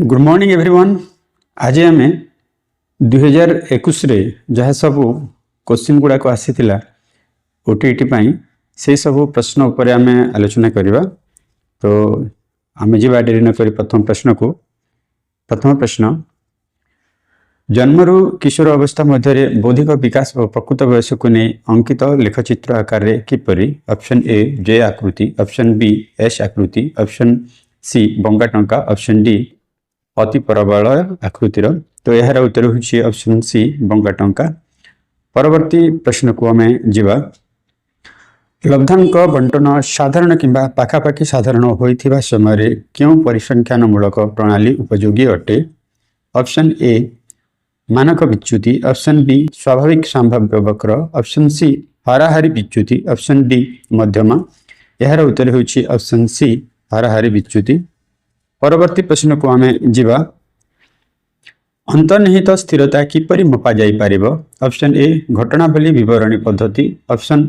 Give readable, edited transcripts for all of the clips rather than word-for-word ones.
Good morning everyone. आज आम 2021 जहाँ सब क्वेश्चन गुड़ाक आसी ओटीटी से सब प्रश्न उपर आम आलोचना करवा। तो आम जा डेरी नक प्रथम प्रश्न को। प्रथम प्रश्न, जन्मरू किशोर अवस्था मध्य बौद्धिक विकास और प्रकृत वयस को नहीं अंकित लेखचित्र आकार किपरि? ऑप्शन ए जे आकृति, ऑप्शन बी एस आकृति, ऑप्शन सी बंगा टंका, ऑप्शन डी अति परबल आकृतिर। तो यार उत्तर होची ऑप्शन सी बंगा टंका। परवर्ती प्रश्न को आम जीवा। लब्धांक बंटन साधारण किंबा पाखापाखि साधारण होइथिबा समय क्यों परिसंख्यानमूलक प्रणाली उपयोगी अटे? ऑप्शन ए मानक विच्युति, ऑप्शन बी स्वाभाविक संभाव्य वक्र, ऑप्शन सी हाराहारी विच्युति, ऑप्शन डी मध्यमा। यार उत्तर होची ऑप्शन सी हाराहारी विच्युति। परवर्ती प्रश्न को आम जीवा। अंतर्निहित स्थिरता किपरि मपा जाई पारिबो? ऑप्शन ए घटनावली विवरणी पद्धति, ऑप्शन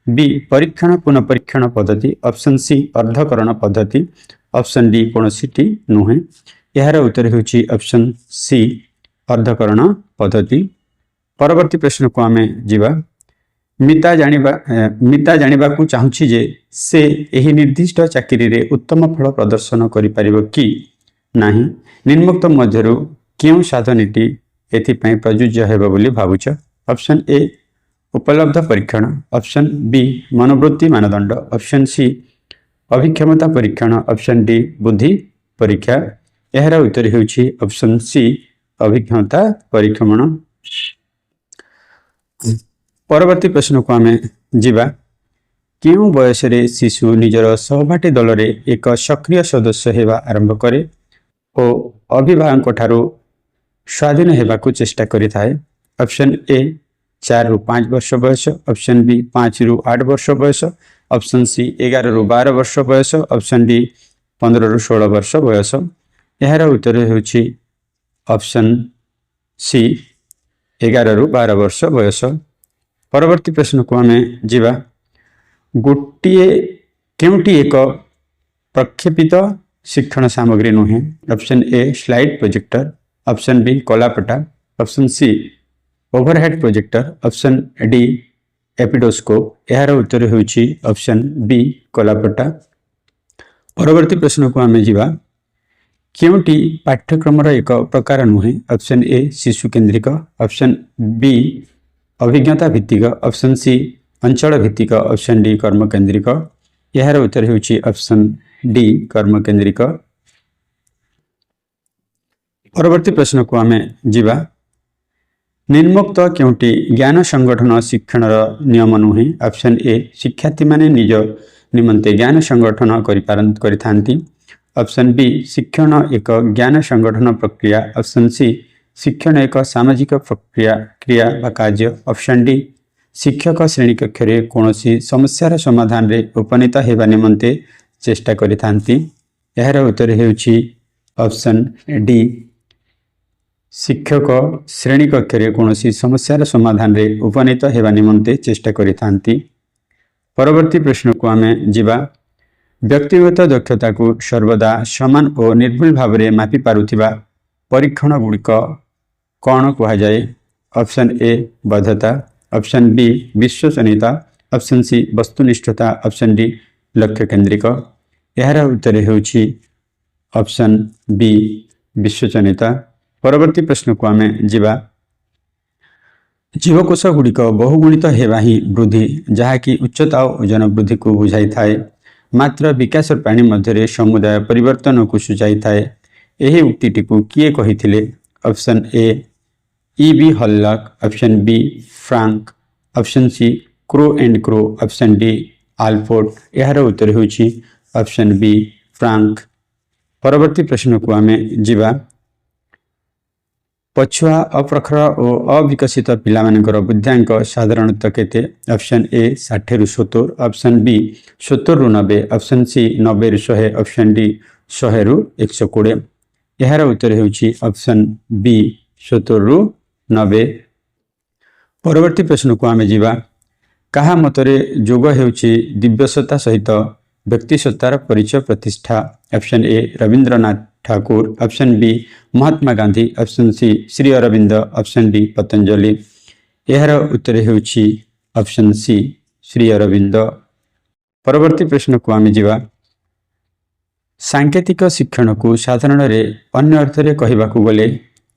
बी परीक्षण पुनः परीक्षण पद्धति, ऑप्शन सी अर्धकरण पद्धति, ऑप्शन डी कोनोसीटी नुहे। यार उत्तर होची ऑप्शन सी अर्धकरण पद्धति। परवर्ती प्रश्न को आम जीवा। मिता जानिबा को चाहूछि जे से एही निर्दिष्ट चाकरी रे उत्तम फल प्रदर्शन करि पारिबो कि नाही? निम्नोक्त मध्यरु क्यों साधनटी एथिपाई प्रयोज्य हेबो बोली भावुछ? ऑप्शन ए उपलब्ध परीक्षण, ऑप्शन बी मनोवृत्ति मानदंड, ऑप्शन सी अभिक्षमता परीक्षण, ऑप्शन डी बुद्धि परीक्षा। यार उत्तर होछि ऑप्शन सी अभिक्षमता परीक्षण। परवर्ती प्रश्न को आम जीवा। क्यों बयस शिशु निजर सहपाठी दल रे एक सक्रिय सदस्य हेबा आरंभ करे और अभिभावक ठारू स्वाधीन हेबाकू चेष्टा करिथाए? ऑप्शन ए 4 ରୁ 5 वर्ष बयस, ऑप्शन बी 5 ରୁ 8 वर्ष बयस, ऑप्शन सी 11 ରୁ 12 वर्ष बयस, ऑप्शन डी 15 ରୁ 16 वर्ष बयस। यार उत्तर होछि ऑप्शन सी 11 ରୁ 12 वर्ष बयस। परवर्ती प्रश्न को आम जीवा। गोटे केउटी एक प्रक्षेपित शिक्षण सामग्री नुहे? Option A slide projector, option B कलापटा, option C overhead projector, option D epidiascope. यार उत्तर होछि ऑप्शन बी कलापटा। परवर्ती प्रश्न को आम जीवा। केउटी पाठ्यक्रम एक प्रकार नुहे? ऑप्शन ए शिशु केन्द्रिक, ऑप्शन बी अभिज्ञता भित्तिक, ऑप्शन सी अंचल भित्तिक, ऑप्शन डी कर्म केन्द्रिक। यार उत्तर होछि ऑप्शन डी कर्म केन्द्रिक। परवर्ती प्रश्न को आम जीवा। निम्नोक्त केउटी ज्ञान संगठन शिक्षण नियम नुहे? ऑप्शन ए शिक्षार्थी माने निज निमंते ज्ञान संगठन करिथांती, ऑप्शन बी शिक्षण एक ज्ञान संगठन प्रक्रिया, ऑप्शन सी शिक्षण एक सामाजिक प्रक्रिया क्रिया बा कार्य, ऑप्शन डी शिक्षक श्रेणी कक्ष रे कोनोसी समस्यार समाधान रे उपनीत हेबा निमंते चेष्टा करिथांती। यार उत्तर हेउछि ऑप्शन डी शिक्षक श्रेणी कक्ष रे कोनोसी समस्यार समाधान रे उपनीत हेबा निमंते चेष्टा करिथांती। परवर्ती प्रश्न को आम जीवा। व्यक्तिगत दक्षता को सर्वदा समान और निर्भुल भाव में मापी पारुथिबा परीक्षण गुड़िक कौन कह जाए? ऑप्शन ए बद्धता, ऑप्शन बी विश्वसनीयता, ऑप्शन सी वस्तुनिष्ठता, ऑप्शन डी लक्ष्य केन्द्रिक। यार उत्तर होछि ऑप्शन बी विश्वसनीयता। परवर्ती प्रश्न को आम जीवा। जीवकोश गुड़िक बहुगुणित हेबा ही वृद्धि जहाँकि उच्चता और ओजन वृद्धि को बुझाई थाए, मात्र विकास प्राणी मध्य समुदाय परिवर्तन को सूचाई थाए। यही उक्तिटी को किए कहिथिले? Option A B Hallock, option B Frank, option C Crow and Crow, option D Alford. यार उत्तर होछि ऑप्शन बी फ्रांक। परवर्ती प्रश्न को आम जीवा। पछुआ अप्रखर और अविकसित पिलामानकर बुद्ध्यांक साधारणतः केते? ऑप्शन ए 60 ରୁ 70, ऑप्शन बी 70 ରୁ 90, ऑप्शन सी 90 ରୁ 100, ऑप्शन डी 100 ରୁ 120। यार उत्तर होछि ऑप्शन बी 70 ରୁ 90। परवर्ती प्रश्न को आम जीवा। कहा मतरे जोग हेउछि दिव्यसत्ता सहित व्यक्तिसत्तार परिचय प्रतिष्ठा? Option A Rabindranath Thakur, option B Mahatma Gandhi, option C Shri Aurobindo, option D Patanjali. यार उत्तर होउछि ऑप्शन सी श्री अरविंद। परवर्ती प्रश्न को आम जा सांकेतिक शिक्षण को साधारण अन्य अर्थ रे कहबाकू गले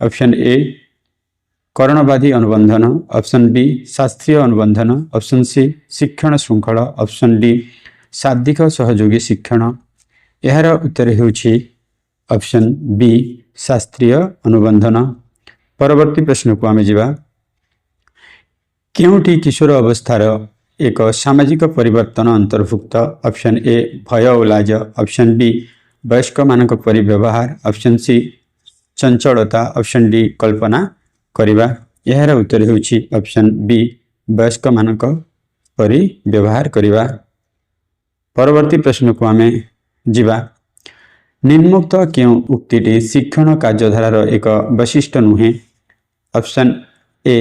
ऑप्शन ए करणवादी अनुबंधन, ऑप्शन बी शास्त्रीय अनुबंधन, ऑप्शन सी शिक्षण श्रृंखला, ऑप्शन डी शाब्दिक सहयोगी शिक्षण। यार उत्तर होउछि ऑप्शन बी शास्त्रीय अनुबंधन। परवर्ती प्रश्न को आम जा केउठी किशोर अवस्थार एक सामाजिक परिवर्तन अंतर्भुक्त, ऑप्शन ए भय और लाज, ऑप्शन बी वयस्क मानक परि व्यवहार, ऑप्शन सी चंचलता, ऑप्शन डी कल्पना करिबा। यार उत्तर होउछि ऑप्शन बी वयस्क मानक परि व्यवहार करिबा। परवर्ती प्रश्न को आम जा निम्नोक्त क्यों उक्तिटी शिक्षण कार्यधारार एक वैशिष्ट्य नुहे। ऑप्शन ए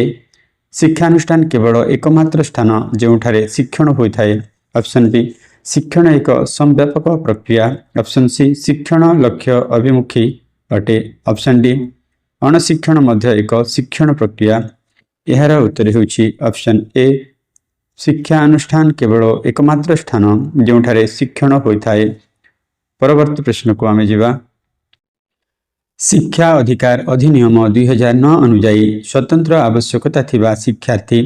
शिक्षानुष्ठान केवल एकमात्र स्थान जोठारे शिक्षण होता है, ऑप्शन बी शिक्षण एक संव्यापक प्रक्रिया, ऑप्शन सी शिक्षण लक्ष्य अभिमुखी अटे, ऑप्शन डी अणशिक्षण मध्य एक शिक्षण प्रक्रिया। यार उत्तर होउछि ऑप्शन ए शिक्षानुष्ठान केवल एकमात्र स्थान जोठारे शिक्षण होता है। परवर्ती प्रश्न को आम जा शिक्षा अधिकार अधिनियम 2009 अनुजाई स्वतंत्र आवश्यकता थिबा शिक्षार्थी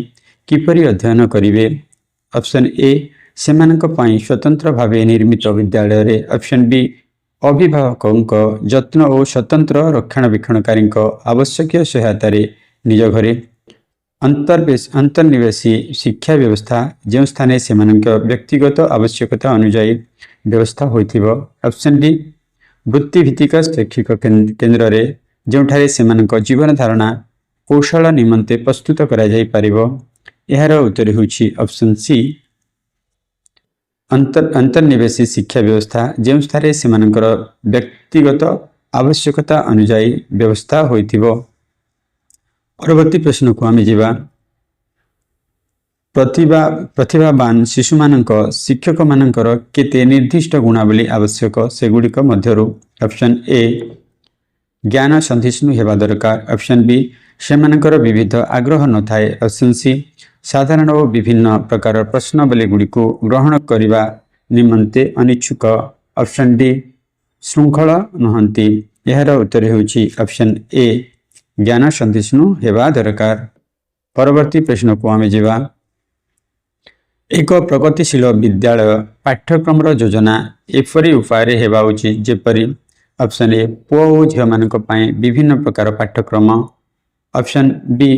किपरि अध्ययन करिवे। ऑप्शन ए सेमानक पई स्वतंत्र भावे निर्मित विद्यालय रे, ऑप्शन बी अभिभावक जत्न और स्वतंत्र रक्षणाबेक्षणकारी आवश्यक सहायता निज घरे, अंतर्निवेशी शिक्षा व्यवस्था जो स्थान से व्यक्तिगत आवश्यकता अनुजाई व्यवस्था होइथिबो, ऑप्शन डी वृत्तिभित्तिक शैक्षिक केन्द्र रे जोठारे सेमानक जीवन धारणा कौशल निमंते प्रस्तुत करा जाई परिबो। यार उत्तर होउछि ऑप्शन सी अंतर्निवेशी शिक्षा व्यवस्था जो स्थान सेमानकर व्यक्तिगत आवश्यकता अनुजाई व्यवस्था होइथिबो। परवर्ती प्रश्न को आम जा प्रतिभावान शिशु मानक शिक्षक मानकर केते निर्दिष्ट गुणावली आवश्यक सेगुड़िक मध्यरु, ऑप्शन ए ज्ञान सन्धिष्णु हेबा दरकार, ऑप्शन बी सेमानकर विविध आग्रह न थाए, ऑप्शन सी साधारण और विभिन्न प्रकार प्रश्नावली गुड़िक ग्रहण करने निमंते अनिच्छुक, ऑप्शन डी श्रृंखला नहंती। यार उत्तर होउछि ऑप्शन ए ज्ञान सन्धिष्णु हेबा दरकार। परवर्ती प्रश्न को आम जा एक प्रगतिशील विद्यालय पाठ्यक्रम योजना एपरी उपाय हेबा उचित जेपरी, ऑप्शन ए पुओ और झील मानक पई विभिन्न प्रकार पाठ्यक्रम, ऑप्शन बी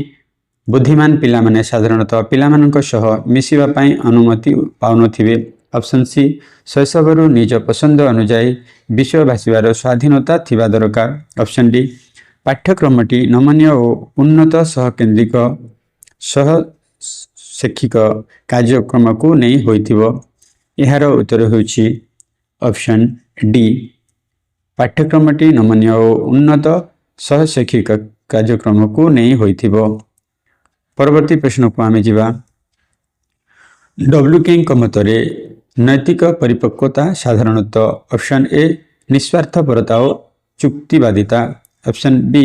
बुद्धिमान पिला माने साधारणतः पिला मानक सह मिसिबा पई अनुमति पाउनथिबे, ऑप्शन सी शैशवरु निज पसंद अनुसार विषय भाषिबार स्वाधीनता थिबा दरकार, ऑप्शन डी पाठ्यक्रमटी नमनीय और उन्नत सहकेन्द्रिक सह शैक्षिक कार्यक्रम को नहीं होइथिबो। यार उत्तर होउछि ऑप्शन डी पाठ्यक्रमटी नमनीय और उन्नत सह शैक्षिक कार्यक्रम को नहीं होइथिबो। परवर्ती प्रश्न को आम जा डब्ल्यू के मतरे नैतिक परिपक्वता साधारणतः, ऑप्शन ए निस्वार्थपरता और चुक्तिवादिता, ऑप्शन बी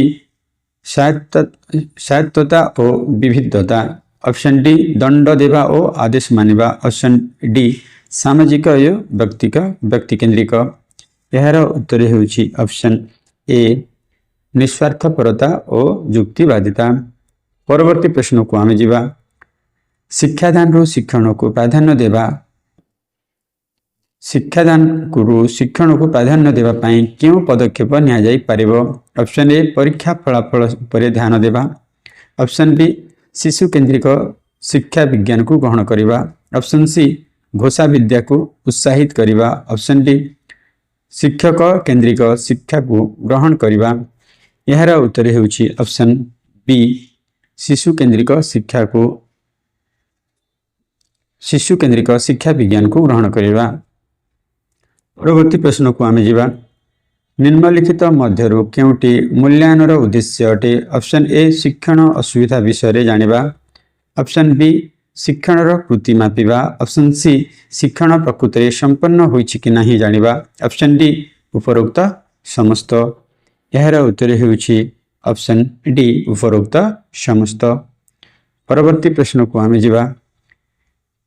स्वायत्तता और विविधता, ऑप्शन डी दंड देवा और आदेश मानिबा, ऑप्शन डी सामाजिक व्यक्ति केन्द्रिक। यार उत्तर होउछि ऑप्शन ए निस्वार्थपरता और युक्तिवादिता। परवर्ती प्रश्न को आम जा शिक्षादान रु शिक्षण को प्राधान्य देवा शिक्षण को प्राधान्य देवा पई क्यों पदक्षेप निया जाई परिबो, ऑप्शन ए परीक्षा फलाफल पर ध्यान देवा, ऑप्शन बी शिशु केन्द्रिक शिक्षा विज्ञान को ग्रहण करिबा, ऑप्शन सी घोषा विद्या को उत्साहित करिबा, ऑप्शन डी शिक्षक केन्द्रिक शिक्षा को ग्रहण करिबा। यार उत्तर होउछि ऑप्शन बी शिशु केन्द्रिक शिक्षा विज्ञान को ग्रहण करिबा। परवर्ती प्रश्न को आम जा निम्नलिखित मध्यरु केउटी मूल्यांकन उद्देश्य अटे, ऑप्शन ए शिक्षण असुविधा विषय जानिबा, ऑप्शन बी शिक्षण कृति मापिबा, ऑप्शन सी शिक्षण प्रकृति संपन्न होइछि कि नहीं जानिबा, ऑप्शन डी उपरोक्त समस्त। यार उत्तर होउछि ऑप्शन डी उपरोक्त समस्त। परवर्ती प्रश्न को आमे जिबा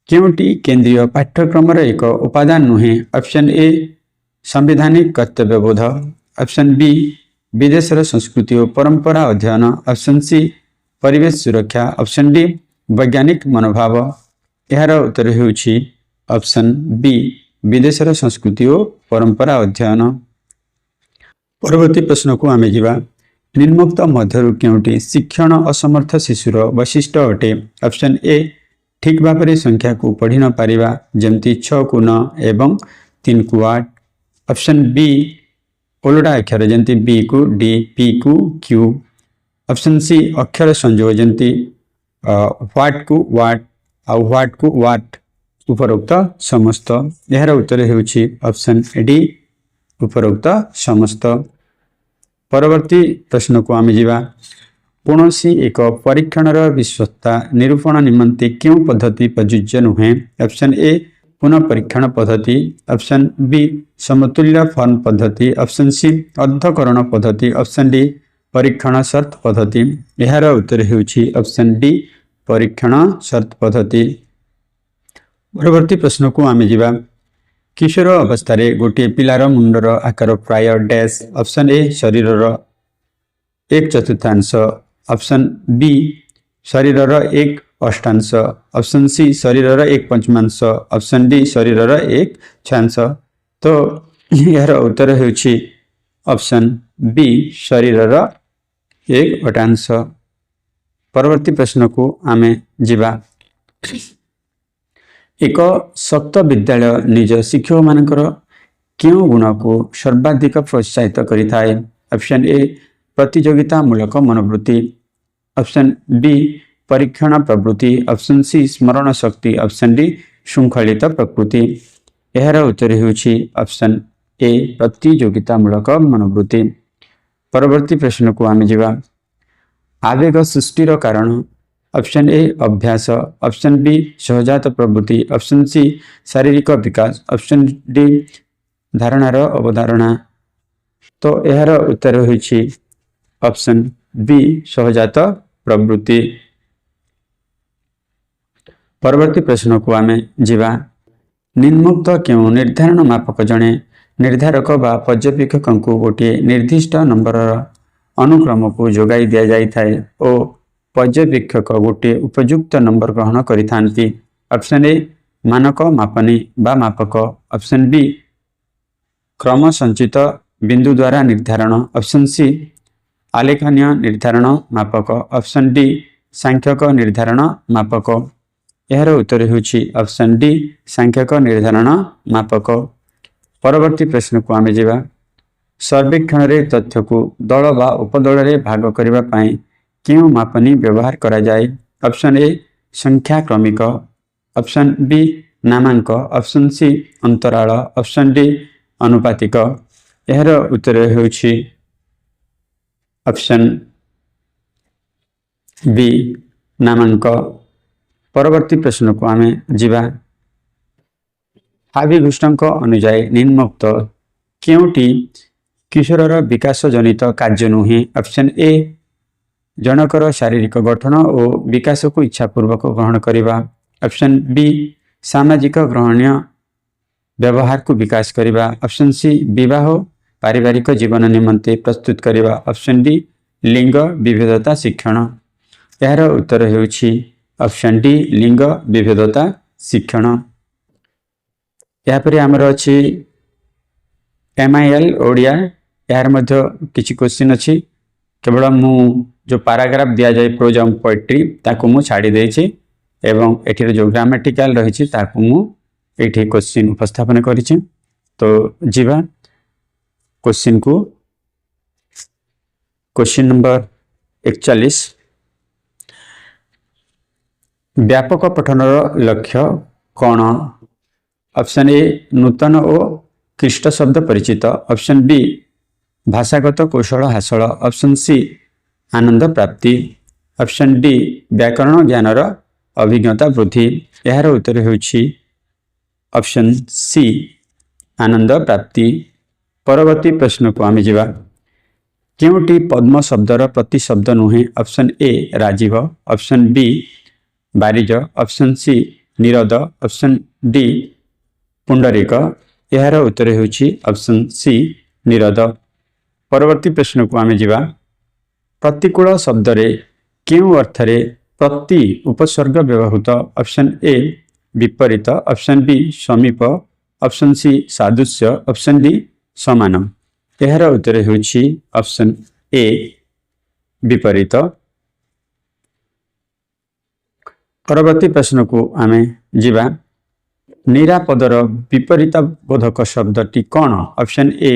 केउटी केंद्रीय पाठ्यक्रम एक उपादान नुहे। ऑप्शन ए संवैधानिक कर्तव्यबोध, ऑप्शन बी विदेशर संस्कृति और परंपरा अध्ययन, ऑप्शन सी परिवेश सुरक्षा, ऑप्शन डी वैज्ञानिक मनोभाव। यार उत्तर होउछि ऑप्शन बी विदेशर संस्कृति और परंपरा अध्ययन। परवर्ती प्रश्न को आमे जिबा निम्नोक्त मध्यरु केउटी शिक्षण असमर्थ शिशुर वैशिष्ट्य अटे। ऑप्शन ए ठीक भाव में संख्या को पढ़ी न पारिबा जेमती 6 को 9 एवं 3 को 8। ऑप्शन बी ओलटा अक्षर जमती बी को डी, पी को क्यू। ऑप्शन सी अक्षर संयोग जमती व्हाट को वाट और व्हाट को वाट उपरोक्त समस्त। यार उत्तर होउछि ऑप्शन डी उपरोक्त समस्त। परवर्ती प्रश्न को आमे जिबा कौनसी एक परीक्षणर विश्वस्ता निरूपण निमंते क्यों पद्धति प्रযোज्य नुहे। ऑप्शन ए पुनः परीक्षण पद्धति, ऑप्शन बी समतुल्य फॉर्म पद्धति, ऑप्शन सी अर्धकरण पद्धति, ऑप्शन डी परीक्षण शर्त पद्धति। यार उत्तर होउछि ऑप्शन डी परीक्षण शर्त पद्धति। परवर्ती प्रश्न को आमे जिबा किशोर अवस्था गोटे पिलार मुंडर आकार प्राय डैश। ऑप्शन ए शरीरर 1/4, ऑप्शन बी शरीरर 1/8, ऑप्शन सी शरीरर 1/5, ऑप्शन डी शरीरर 1/6। तो यार उत्तर होउछि ऑप्शन बी शरीरर 1/8। परवर्ती प्रश्न को आमे जिबा एक शक्त विद्यालय निज शिक्षक मानकर क्यों गुण को सर्वाधिक प्रोत्साहित करिथाए। ऑप्शन ए प्रतियोगिता मूलक मनोवृत्ति, ऑप्शन बी परीक्षण प्रवृत्ति, ऑप्शन सी स्मरण शक्ति, ऑप्शन डी श्रृंखलित प्रकृति। यार उत्तर होउछि ऑप्शन ए प्रतियोगिता मूलक मनोवृत्ति। परवर्ती प्रश्न को आमे जिबा आवेग सृष्टिर कारण। ऑप्शन ए अभ्यास, ऑप्शन बी सहजात प्रवृत्ति, ऑप्शन सी शारीरिक विकास, ऑप्शन डी धारणार अवधारणा। तो यार उत्तर होइछि ऑप्शन बी सहजात प्रवृत्ति। परवर्ती प्रश्न को आमे जिबा निम्नोक्त क्यों निर्धारण मापक जणे निर्धारक बा पर्यवेक्षक को गोटे निर्दिष्ट नंबर अनुक्रम को जोगाई दिया जाय थाए ओ पर्यवेक्षक गोटे उपयुक्त नंबर ग्रहण करिथांती। ऑप्शन ए मानक मापनी बा मापक, ऑप्शन बी क्रम संचित बिंदु द्वारा निर्धारण, ऑप्शन सी आलेखनीय निर्धारण मापक, ऑप्शन डी सांख्यक निर्धारण मापक। यार उत्तर होउछि ऑप्शन डी सांख्यक निर्धारण मापक। परवर्ती प्रश्न को आमे जिबा सर्वेक्षण रे तथ्य को दल बा उपदल रे भाग करिबा पई क्यों मापनी व्यवहार करा जाए। ऑप्शन ए संख्या क्रमिक, ऑप्शन बी नामांक, ऑप्शन सी अंतराल, ऑप्शन डी अनुपातिक। यार उत्तर होउछि ऑप्शन बी नामांक। परवर्ती प्रश्न को आमे जिबा हावी घुष्टंक अनुजाई निम्नोक्त केउटी किशोरर विकास जनित कार्य नुहे। ऑप्शन ए जनकर शारीरिक गठन और विकास को इच्छापूर्वक ग्रहण करिबा, ऑप्शन बी सामाजिक ग्रहणीय व्यवहार को विकास करिबा, ऑप्शन सी विवाह पारिवारिक जीवन निमंते प्रस्तुत करिबा, ऑप्शन डी लिंग विविधता शिक्षण। यार उत्तर होउछि ऑप्शन डी लिंग विविधता शिक्षण। यापर आमर अच्छी MIL ओडिया यार मध्य किछि क्वेश्चन अच्छी केवल मु जो पैराग्राफ दिया जाए प्रोज एवं पोएट्री ताकू मु छाड़ी देछि एवं एठिर जो ग्रामेटिकल रहिछि ताकू मु एठी क्वेश्चन उपस्थापन करिछि। तो जीवा क्वेश्चन को क्वेश्चन नंबर 41 व्यापक पठनर लक्ष्य कौन। ऑप्शन ए नूतन और क्लिष्ट शब्द परिचित, ऑप्शन बी भाषागत कौशल हासिल, ऑप्शन सी आनंद प्राप्ति, ऑप्शन डी व्याकरण ज्ञानर अभिज्ञता वृद्धि। यार उत्तर होउछि ऑप्शन सी आनंद प्राप्ति। परवर्ती प्रश्न को आम जा केउटी पद्म शब्दर प्रतिशब्द नुहे ऑप्शन ए राजीव ऑप्शन बी बारिज ऑप्शन सी निरद ऑप्शन डी पुंडरीक यार उत्तर होछि ऑप्शन सी निरद। परवर्ती प्रश्न को आम जा प्रतिकूल शब्द रे केउ अर्थरे प्रति उपसर्ग व्यवहृत ऑप्शन ए विपरीत ऑप्शन बी समीप ऑप्शन सी सादृश्य ऑप्शन डी समान यार उत्तर होछि ऑप्शन ए विपरीत। परवर्ती प्रश्न को आम जा निरापदर विपरीत बोधक शब्दटी कौन ऑप्शन ए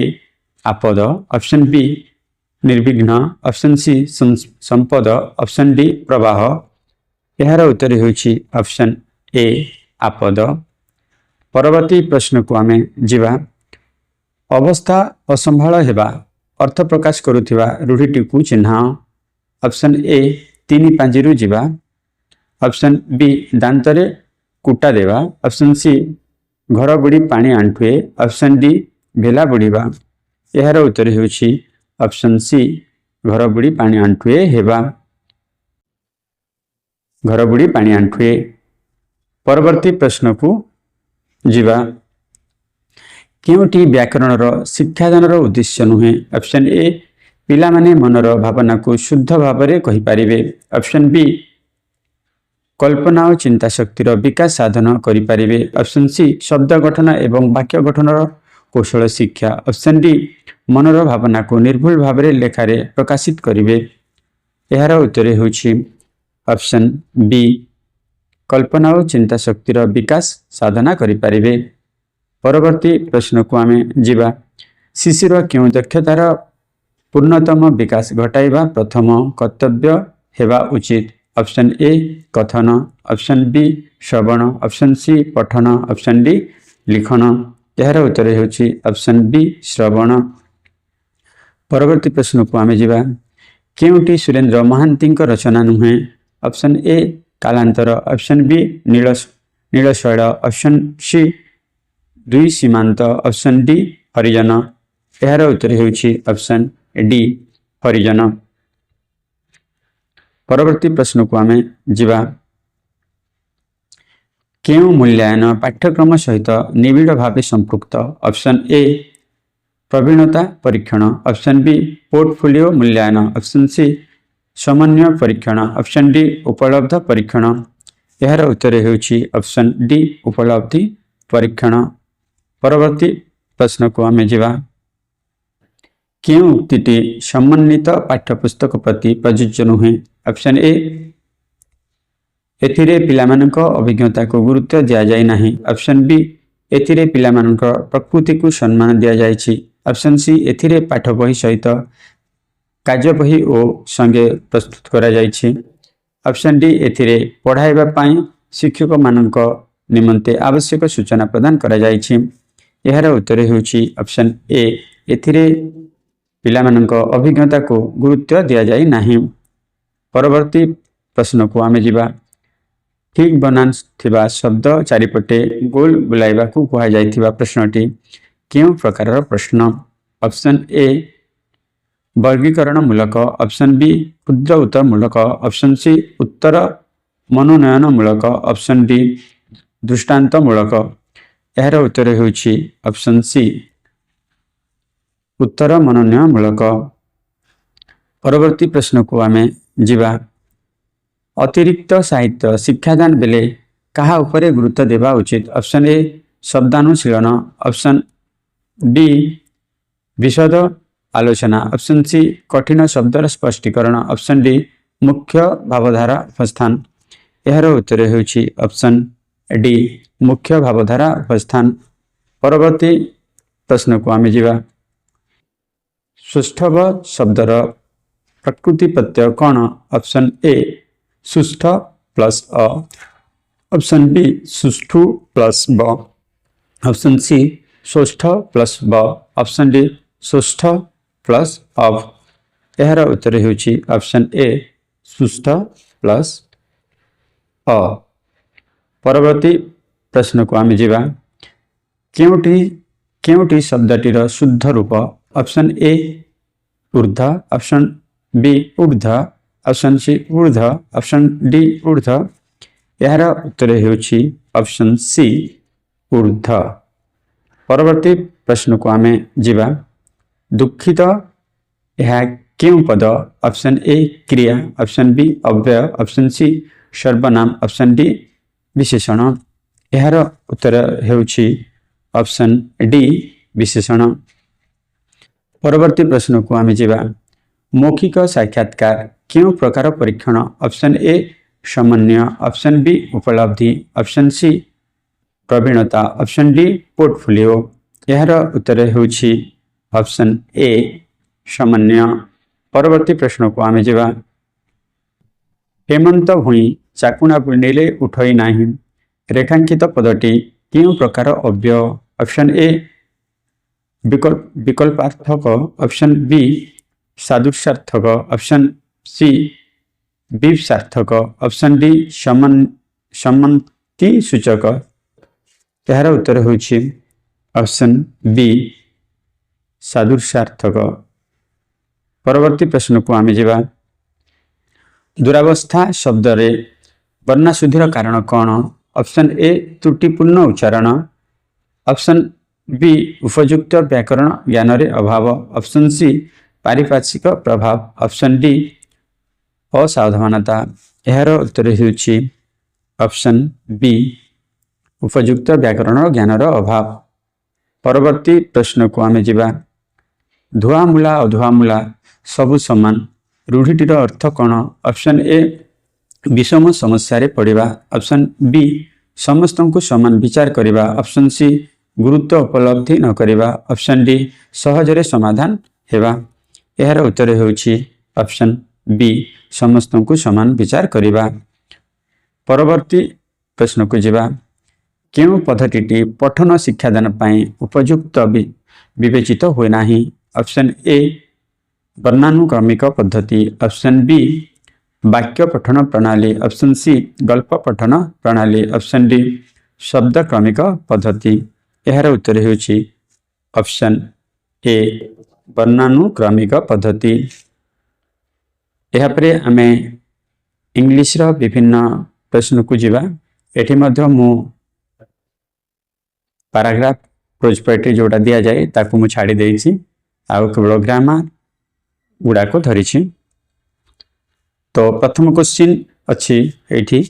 आपद ऑप्शन बी निर्विघ्न ऑप्शन सी संपद ऑप्शन डी प्रवाह यार उत्तर होछि ऑप्शन ए आपद। परवर्ती प्रश्न को आम जा अवस्था असंभाल हेबा अर्थ प्रकाश करुथिबा रूढ़ीटी को चिन्ह ऑप्शन ए तीन पांजिरु जीवा ऑप्शन बी दांतरे कुटा देवा ऑप्शन सी घर बुड़ी पानी आंठुए ऑप्शन डी भेला बुड़ीबा यार उत्तर होछि ऑप्शन सी घर बुड़ी पानी आंठुए हेबा घर बुड़ी पानी आंठुए। परवर्ती प्रश्न को जीवा केउटी व्याकरणर शिक्षादानर उद्देश्य नुहे ऑप्शन ए पिला माने मनर भावना को शुद्ध भाव में कहि पारिबे ऑप्शन बी कल्पना और चिंता शक्तिर विकास साधन करि पारिबे ऑप्शन सी शब्द गठन एवं वाक्य गठनर कौशल शिक्षा ऑप्शन डी मनर भावना को निर्भुल भाव में लेखारे प्रकाशित करिवे यार उत्तर होछि ऑप्शन बी कल्पना और चिंता शक्तिर विकास साधना करि पारिबे। परवर्ती प्रश्न को आम जा शिशुर क्यों दक्षतार पूर्णतम विकास घटाइबा प्रथम कर्तव्य हेबा उचित ऑप्शन ए कथन ऑप्शन बी श्रवण ऑप्शन सी पठन ऑप्शन डी लिखन यार उत्तर होछि ऑप्शन बी श्रवण। परवर्ती प्रश्न को आम जा केउटी सुरेंद्र महांती रचना नुहे ऑप्शन ए कालांतर ऑप्शन बी नीलशैल ऑप्शन सी दुई सीमांत ऑप्शन डी हरिजन यार उत्तर होछि ऑप्शन डी हरिजन। परवर्ती प्रश्न को आम जा केउ मूल्यांकन पाठ्यक्रम सहित निबिड़ भाव संपृक्त ऑप्शन ए प्रवीणता परीक्षण ऑप्शन बी पोर्टफोलियो मूल्यांकन ऑप्शन सी समन्वय परीक्षण ऑप्शन डी उपलब्ध परीक्षण यार उत्तर होछि ऑप्शन डी उपलब्धि परीक्षण। परवर्ती प्रश्न को आम जा केउ उक्तिटी समन्वित पाठ्यपुस्तक प्रति प्रযোज्य नुहे ऑप्शन ए एथिरे पिलामानक अभिज्ञता को गुरुत्व दिया जाय नाही ऑप्शन बी एथिरे पिलामानक प्रकृति को सम्मान दिया जायछि ऑप्शन सी एथिरे पाठ बही सहित कार्य बही ओ संगे प्रस्तुत करा जायछि ऑप्शन डी एथिरे पढ़ाइबा पई शिक्षक मानक निमंते आवश्यक सूचना प्रदान करा जायछि यार उत्तर होछि ऑप्शन ए एथिरे पिलामानक अभिज्ञता को गुरुत्व दिया जाय नाही। परवर्ती प्रश्न को आम जा ठीक बनान थिबा शब्द चारिपटे गोल बुलाइबा को कहा जायथिबा प्रश्नटी केउ प्रकार प्रश्न ऑप्शन ए वर्गीकरण मूलक ऑप्शन बी क्षुद्र उत्तर मूलक ऑप्शन सी उत्तर मनोनयन मूलक ऑप्शन डी दृष्टांत मूलक यार उत्तर होछि ऑप्शन सी उत्तर मनोनयन मूलक। परवर्ती प्रश्न को आम जा अतिरिक्त साहित्य शिक्षादान बेले कहा उपरे गुरुत्व देवा उचित ऑप्शन ए शब्दानुशीलन ऑप्शन बी विशद आलोचना ऑप्शन सी कठिन शब्दर स्पष्टीकरण ऑप्शन डी मुख्य भावधारा उपस्थान यार उत्तर होछि ऑप्शन डी मुख्य भावधारा उपस्थान। परवर्ती प्रश्न को आम जा सुष्ठव शब्दर प्रकृति प्रत्यय कौन ऑप्शन ए सुष्ठ प्लस अ ऑप्शन बी सुष्ठु प्लस ब ऑप्शन सी सुष्ठ प्लस ब ऑप्शन डी सुष्ठ प्लस अव यार उत्तर होछि ऑप्शन ए सुष्ठ प्लस अ। परवर्ती प्रश्न को आम जा केउटी केउटी शब्दटीर शुद्ध रूप ऑप्शन ए ऊर्ध ऑप्शन बी ऊर्ध ऑप्शन सी ऊर्ध ऑप्शन डी ऊर्ध यार उत्तर हेउछि ऑप्शन सी ऊर्ध। परवर्ती प्रश्न को आमे जिबा दुखित यह क्यों पद ऑप्शन ए क्रिया ऑप्शन बी अव्यय ऑप्शन सी सर्वनाम ऑप्शन डी विशेषण यार उत्तर हेउछि ऑप्शन डी विशेषण। परवर्ती प्रश्न को आमे जिबा मौखिक साक्षात्कार क्यों प्रकार परीक्षण ऑप्शन ए समन्वय ऑप्शन बी उपलब्धि ऑप्शन सी प्रवीणता ऑप्शन डी पोर्टफोलियो यार उत्तर हेउछि ऑप्शन ए समन्वय। परवर्ती प्रश्न को आमे जिबा हेमंत भूई चाकुना बुंडेले उठई नाही रेखांकित पदटी क्यों प्रकार अव्यय ऑप्शन ए विकल्पार्थक ऑप्शन बी सादृश्यार्थक ऑप्शन सी विपसार्थक ऑप्शन डी सम्मति सूचक यार उत्तर होछि ऑप्शन बी सादृश्यार्थक। परवर्ती प्रश्न को आमे जिबा दुरावस्था शब्द रे वर्णाशुद्धिर कारण कौन ऑप्शन ए त्रुटिपूर्ण उच्चारण ऑप्शन बी उपयुक्त व्याकरण ज्ञान रे अभाव ऑप्शन सी पारिपार्श्विक प्रभाव ऑप्शन डी असावधानता यार उत्तर हेउछि ऑप्शन बी उपयुक्त व्याकरण ज्ञान रो अभाव। परवर्ती प्रश्न को आमे जिबा धुआमूला अधुआमूला सबु समान रूढ़ीटीर अर्थ कौन ऑप्शन ए विषम समस्या रे पड़िबा ऑप्शन बी समस्त को समान विचार करिबा ऑप्शन सी गुरुत्व उपलब्धि न करिबा ऑप्शन डी सहजरे समाधान हेबा यार उत्तर हेउछि ऑप्शन बी समस्त को समान विचार करिबा। परवर्ती प्रश्न को जिबा केउ पद्धतिटी पठन शिक्षादान पाई उपयुक्त विवेचित होय नाही ऑप्शन ए वर्णानुक्रमिक पद्धति ऑप्शन बी वाक्य पठन प्रणाली ऑप्शन सी गल्प पठन प्रणाली ऑप्शन डी शब्द क्रमिक पद्धति यार उत्तर हेउछि ऑप्शन ए वर्णानुक्रमिक पद्धति। यापरे आमे इंग्लिश रो विभिन्न प्रश्न को जिबा एठी मध्य मु पैराग्राफ प्रोज पोएट्री जोटा दिया जाए ताकू मु छाड़ी देछि आउ केवल ग्रामर गुड़ा को धरिछि। तो प्रथम क्वेश्चन अच्छी एठी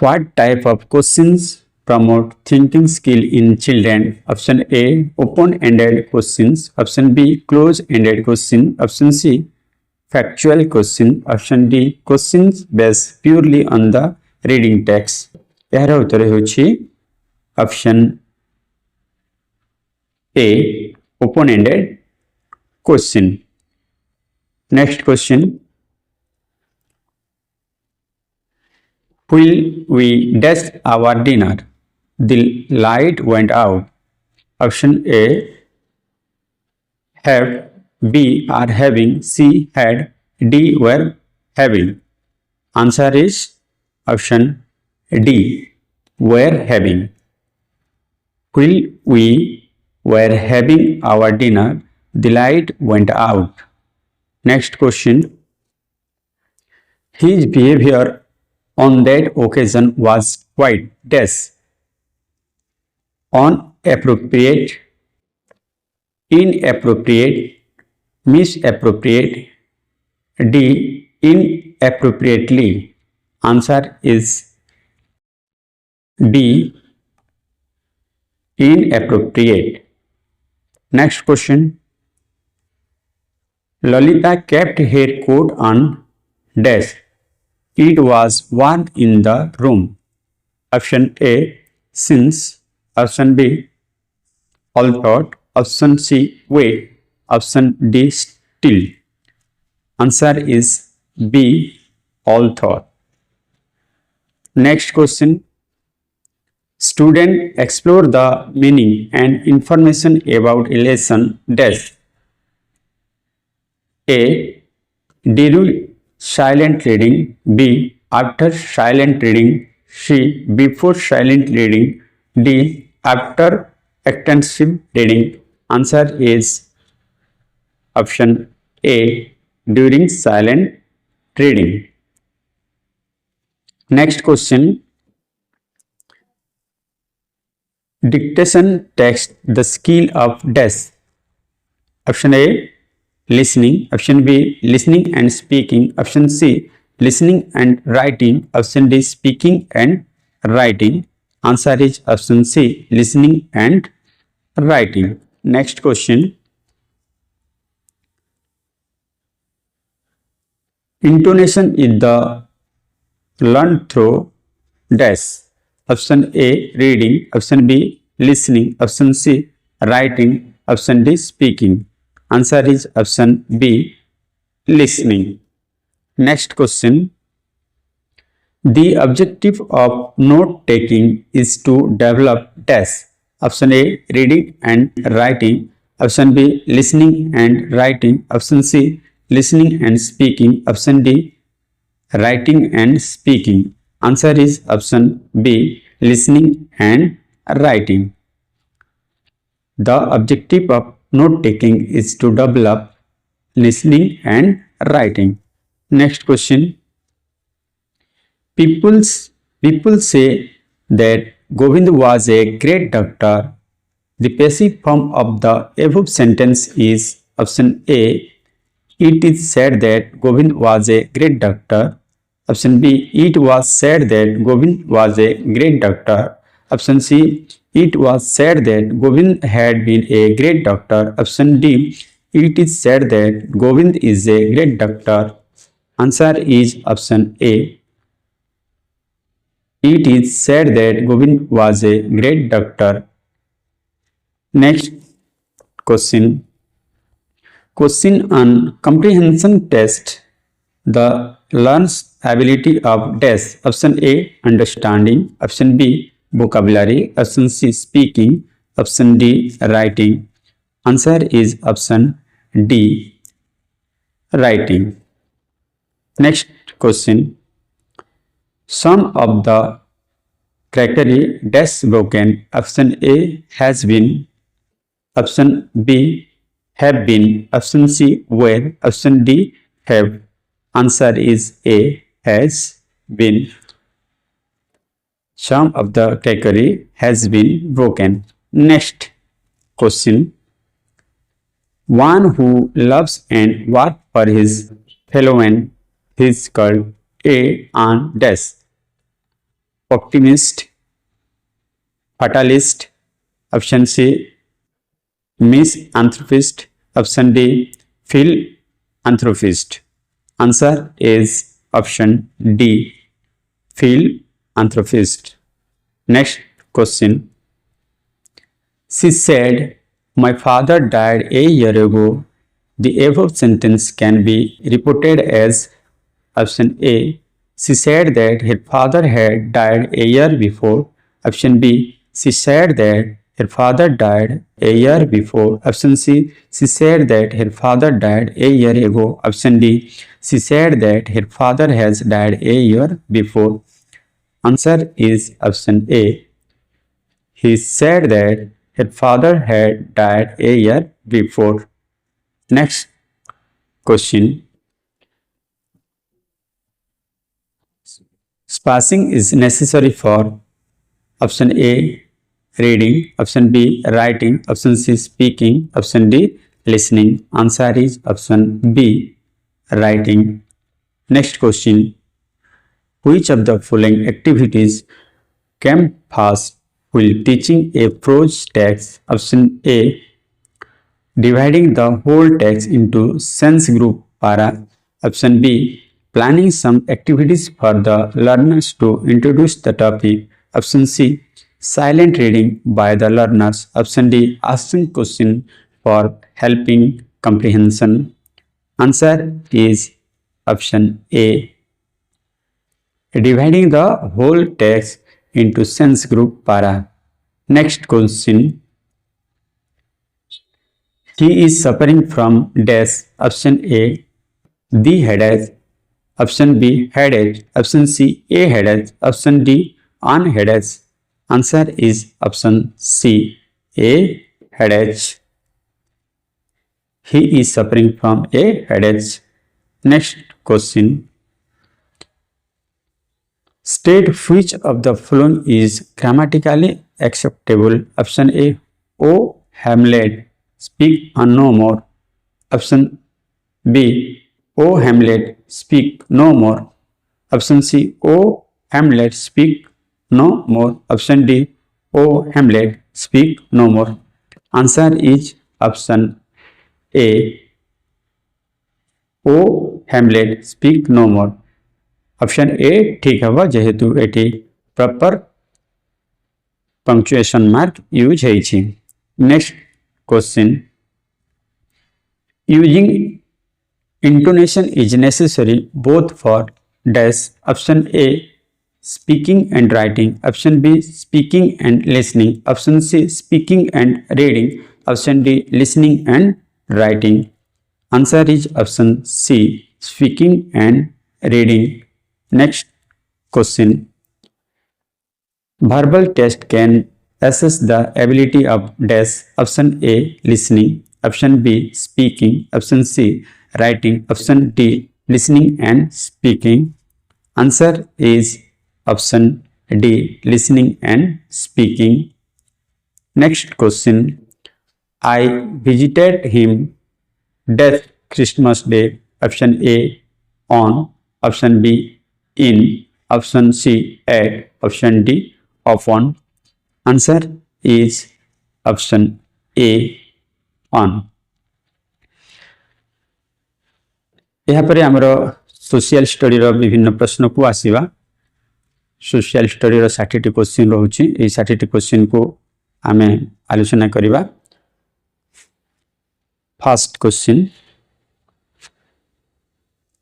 what type of questions promote thinking skill in children option A open ended questions option B close ended question option C factual question option D questions based purely on the reading text यार उत्तर होछि option A open ended question। Next question will we dash our dinner the light went out option A have B are having C had D were having answer is option D were having will we were having our dinner the light went out। Next question his behavior on that occasion was quite dash inappropriate inappropriate misappropriate D inappropriately answer is D inappropriate। Next question Lalita kept her coat on dash it was warm in the room option A since option B although option C wait option D still answer is B although। Next question student explore the meaning and information about a lesson dash A during silent reading B after silent reading C before silent reading D after extensive reading? Answer is option A, during silent reading. Next question. Dictation text the skill of dash. Option A, listening. Option B, listening and speaking. Option C, listening and writing. Option D, speaking and writing. Answer is option C, listening and writing. Next question. Intonation is the learned through dash. Option A, reading. Option B, listening. Option C, writing. Option D, speaking. Answer is option B, listening. Next question. The objective of note taking is to develop dash. Option A, reading and writing. Option B, listening and writing. Option C, listening and speaking. Option D, writing and speaking. Answer is option B, listening and writing. The objective of note taking is to develop listening and writing. Next question. People say that Govind was a great doctor. The passive form of the above sentence is option A. It is said that Govind was a great doctor. Option B. It was said that Govind was a great doctor. Option C. It was said that Govind had been a great doctor. Option D. It is said that Govind is a great doctor. Answer is option A. It is said that Govind was a great doctor. Next question. Question on comprehension test. The learns ability of dash. Option A, understanding. Option B, vocabulary. Option C, speaking. Option D, writing. Answer is option D, writing. Next question. Some of the crockery dash broken. Option A, has been. Option B, have been. Option C, were. Option D, have. Answer is A, has been. Some of the crockery has been broken. Next question. One who loves and works for his fellow man is called A and dash. Optimist, fatalist. Option C, misanthropist. Option D, philanthropist. Answer is option D, philanthropist. Next question. She said, my father died a year ago. The above sentence can be reported as option A. She said that her father had died a year before. Option B. She said that her father died a year before. Option C. She said that her father died a year ago. Option D. She said that her father has died a year before. Answer is option A. He said that her father had died a year before. Next question. Spacing is necessary for option A, reading. Option B, writing. Option C, speaking. Option D, listening. Answer is option B, writing. Next question. Which of the following activities came first while teaching a prose text? Option A, dividing the whole text into sense group para. Option B, planning some activities for the learners to introduce the topic. Option C, silent reading by the learners. Option D, asking question for helping comprehension. Answer is option A, dividing the whole text into sense group para. Next question. He is suffering from dash. Option A, the headache. Option B, headache. Option C, a headache. Option D, an headache. Answer is option C, a headache. He is suffering from a headache. Next question. State which of the following is grammatically acceptable. Option A, O Hamlet, speak and no more. Option B, O Hamlet, speak no more. Option C, O Hamlet, speak no more. Option D, O Hamlet, speak no more. Answer is option A, O Hamlet, speak no more. Option A ठीक हम जेहेतु एटी proper punctuation mark use है। Next question, using intonation is necessary both for dash. Option A speaking and writing, option B speaking and listening, option C speaking and reading, option D listening and writing. Answer is option C speaking and reading. Next question, verbal test can assess the ability of dash. Option A listening, option B speaking, option C writing, option D listening and speaking. Answer is option D listening and speaking. Next question, I visited him dash Christmas Day. Option A on, option B in, option C at, option D often. Answer is option A on. यहाँ पर आमर social study विभिन्न प्रश्न को आसवा। Social study 60 question रोचे, ये 60 question को आम आलोचना करवा। First question,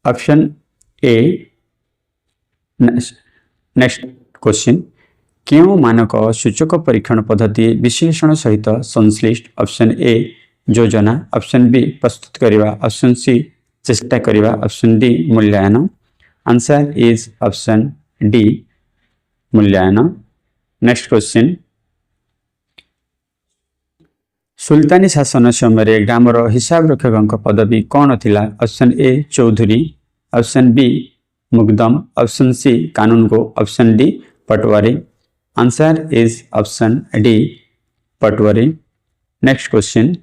option A. Next question, क्यों मानक सूचक परीक्षण पद्धति विश्लेषण सहित संश्लिष्ट। ऑप्शन ए योजना, ऑप्शन बी प्रस्तुत करवा, ऑप्शन सी चेष्टा करवा, ऑप्शन डी मूल्यांकन। आंसर इज ऑप्शन डी मूल्यांकन। नेक्स्ट क्वेश्चन, सुल्तानी शासन समय ग्रामर हिसाब रक्षक पदवी कौन थिला। ऑप्शन ए चौधरी, ऑप्शन बी मुकदम, ऑप्शन सी कानूनगो, ऑप्शन डी पटवारी। आंसर इज ऑप्शन डी पटवारी। नेक्स्ट क्वेश्चन,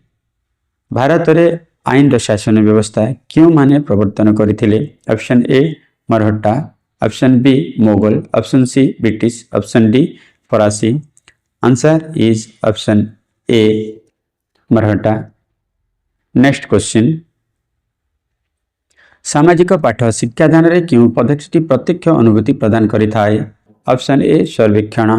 भारत में आईन शासन व्यवस्था क्यों माने प्रवर्तन करथिले। Option A Marahatta, option B Mughal, option C British, option D फरासी। Answer is option A Marahatta. Next question, सामाजिक पाठ शिक्षादान रे क्यों पद्धति प्रत्यक्ष अनुभूति प्रदान करिथाए। ऑप्शन ए सर्वेक्षण,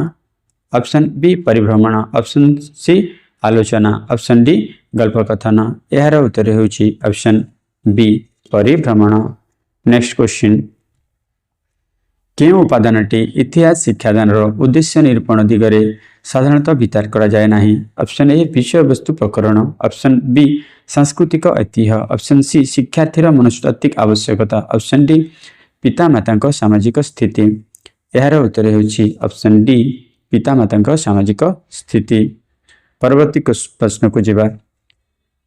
ऑप्शन बी परिभ्रमण, ऑप्शन सी आलोचना, ऑप्शन डी गल्पकथन। यार उत्तर होछि ऑप्शन बी परिभ्रमण। नेक्स्ट क्वेश्चन, क्यों उपादानटी इतिहास शिक्षादान उद्देश्य निरूपण दिगरे साधारणतः विचार करा जाए नहीं। ऑप्शन ए विषय वस्तु प्रकरण, ऑप्शन बी सांस्कृतिक ऐतिह्य, ऑप्शन सी शिक्षार्थीर मनस्तात्विक आवश्यकता, ऑप्शन डी पितामाता सामाजिक स्थिति। यार उत्तर होछि ऑप्शन डी पितामाता सामाजिक स्थिति। परवर्ती प्रश्न को जीवा,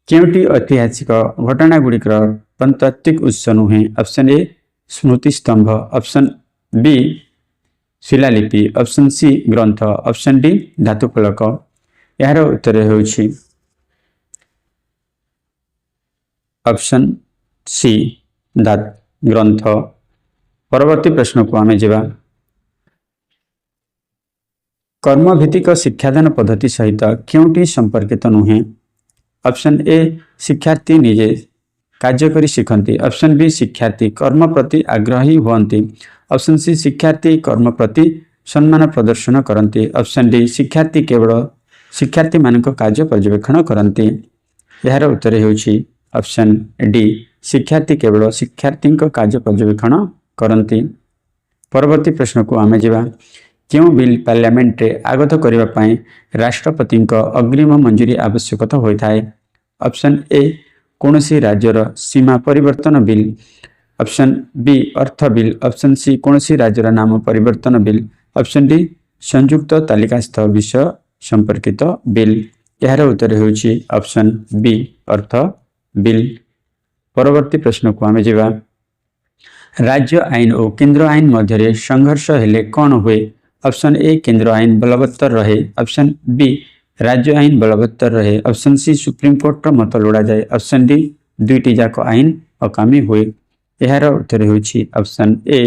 क्योंटी ऐतिहासिक घटना गुड़िकर प्रत्नतात्विक उत्स नुहे। ऑप्शन ए स्मृति स्तंभ, ऑप्शन बी शिलालिपि, ऑप्शन सी ग्रंथ, ऑप्शन डी धातुफलक। यार उत्तर होछि ऑप्शन सी ग्रंथ। परवर्ती प्रश्न को आमे जीवा, कर्मभित्तिक शिक्षादान पद्धति सहित क्योंटी संपर्कित नुहे। ऑप्शन ए शिक्षार्थी निजे कार्य करी शिखती, ऑप्शन बी शिक्षार्थी कर्म प्रति आग्रही हुअन्ति, ऑप्शन सी शिक्षार्थी कर्म प्रति सम्मान प्रदर्शन करती, ऑप्शन डी शिक्षार्थी केवल शिक्षार्थी मानक कार्य पर्यवेक्षण करती। यार उत्तर होछि ऑप्शन डी शिक्षार्थी केवल शिक्षार्थी कार्य पर्यवेक्षण करती। परवर्ती प्रश्न को आमे जीवा, क्यों बिल पार्लियामेंट रे आगत करने पाई राष्ट्रपति अग्रिम मंजूरी आवश्यकता होता है। ऑप्शन ए कौनसी राज्यर सीमा परिवर्तन बिल, ऑप्शन बी अर्थ बिल, ऑप्शन सी कौनसी राज्यर नाम परिवर्तन बिल, ऑप्शन डी संयुक्त तालिकास्थ विषय संपर्कित बिल। यार उत्तर होउछि ऑप्शन बी अर्थ बिल। परवर्ती प्रश्न को आमे जिबा राज्य आईन और केंद्र आईन मध्य संघर्ष हेले कौन हुए। ऑप्शन ए केंद्र आईन बलवत्तर रहे। ऑप्शन बी राज्य आईन बलवत्तर रहे। ऑप्शन सी सुप्रीम कोर्ट मत लोड़ा जाए। ऑप्शन डी दुईटी जाक आईन अकामी हुए। यार उत्तर होउछि ऑप्शन ए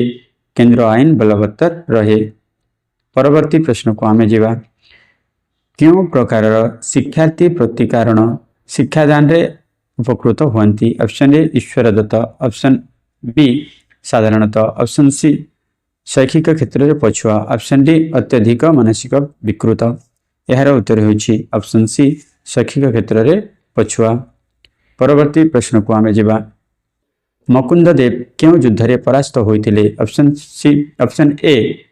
केंद्र आईन बलवत्तर रहे। परवर्ती प्रश्न को आमे जिबा क्यों प्रकार शिक्षार्थी प्रतिकारण शिक्षादान रे उपकृत हुअन्ति। ऑप्शन ए ईश्वर दत्त। ऑप्शन बी साधारणतः। ऑप्शन सी शैक्षिक क्षेत्र में पछुआ। ऑप्शन डी अत्यधिक मानसिक विकृत। यार उत्तर होउछि ऑप्शन सी शैक्षिक क्षेत्र में पछुआ। परवर्ती प्रश्न को आमे जिबा मुकुंद देव क्यों युद्ध रे परास्त होइतिले। Option C option A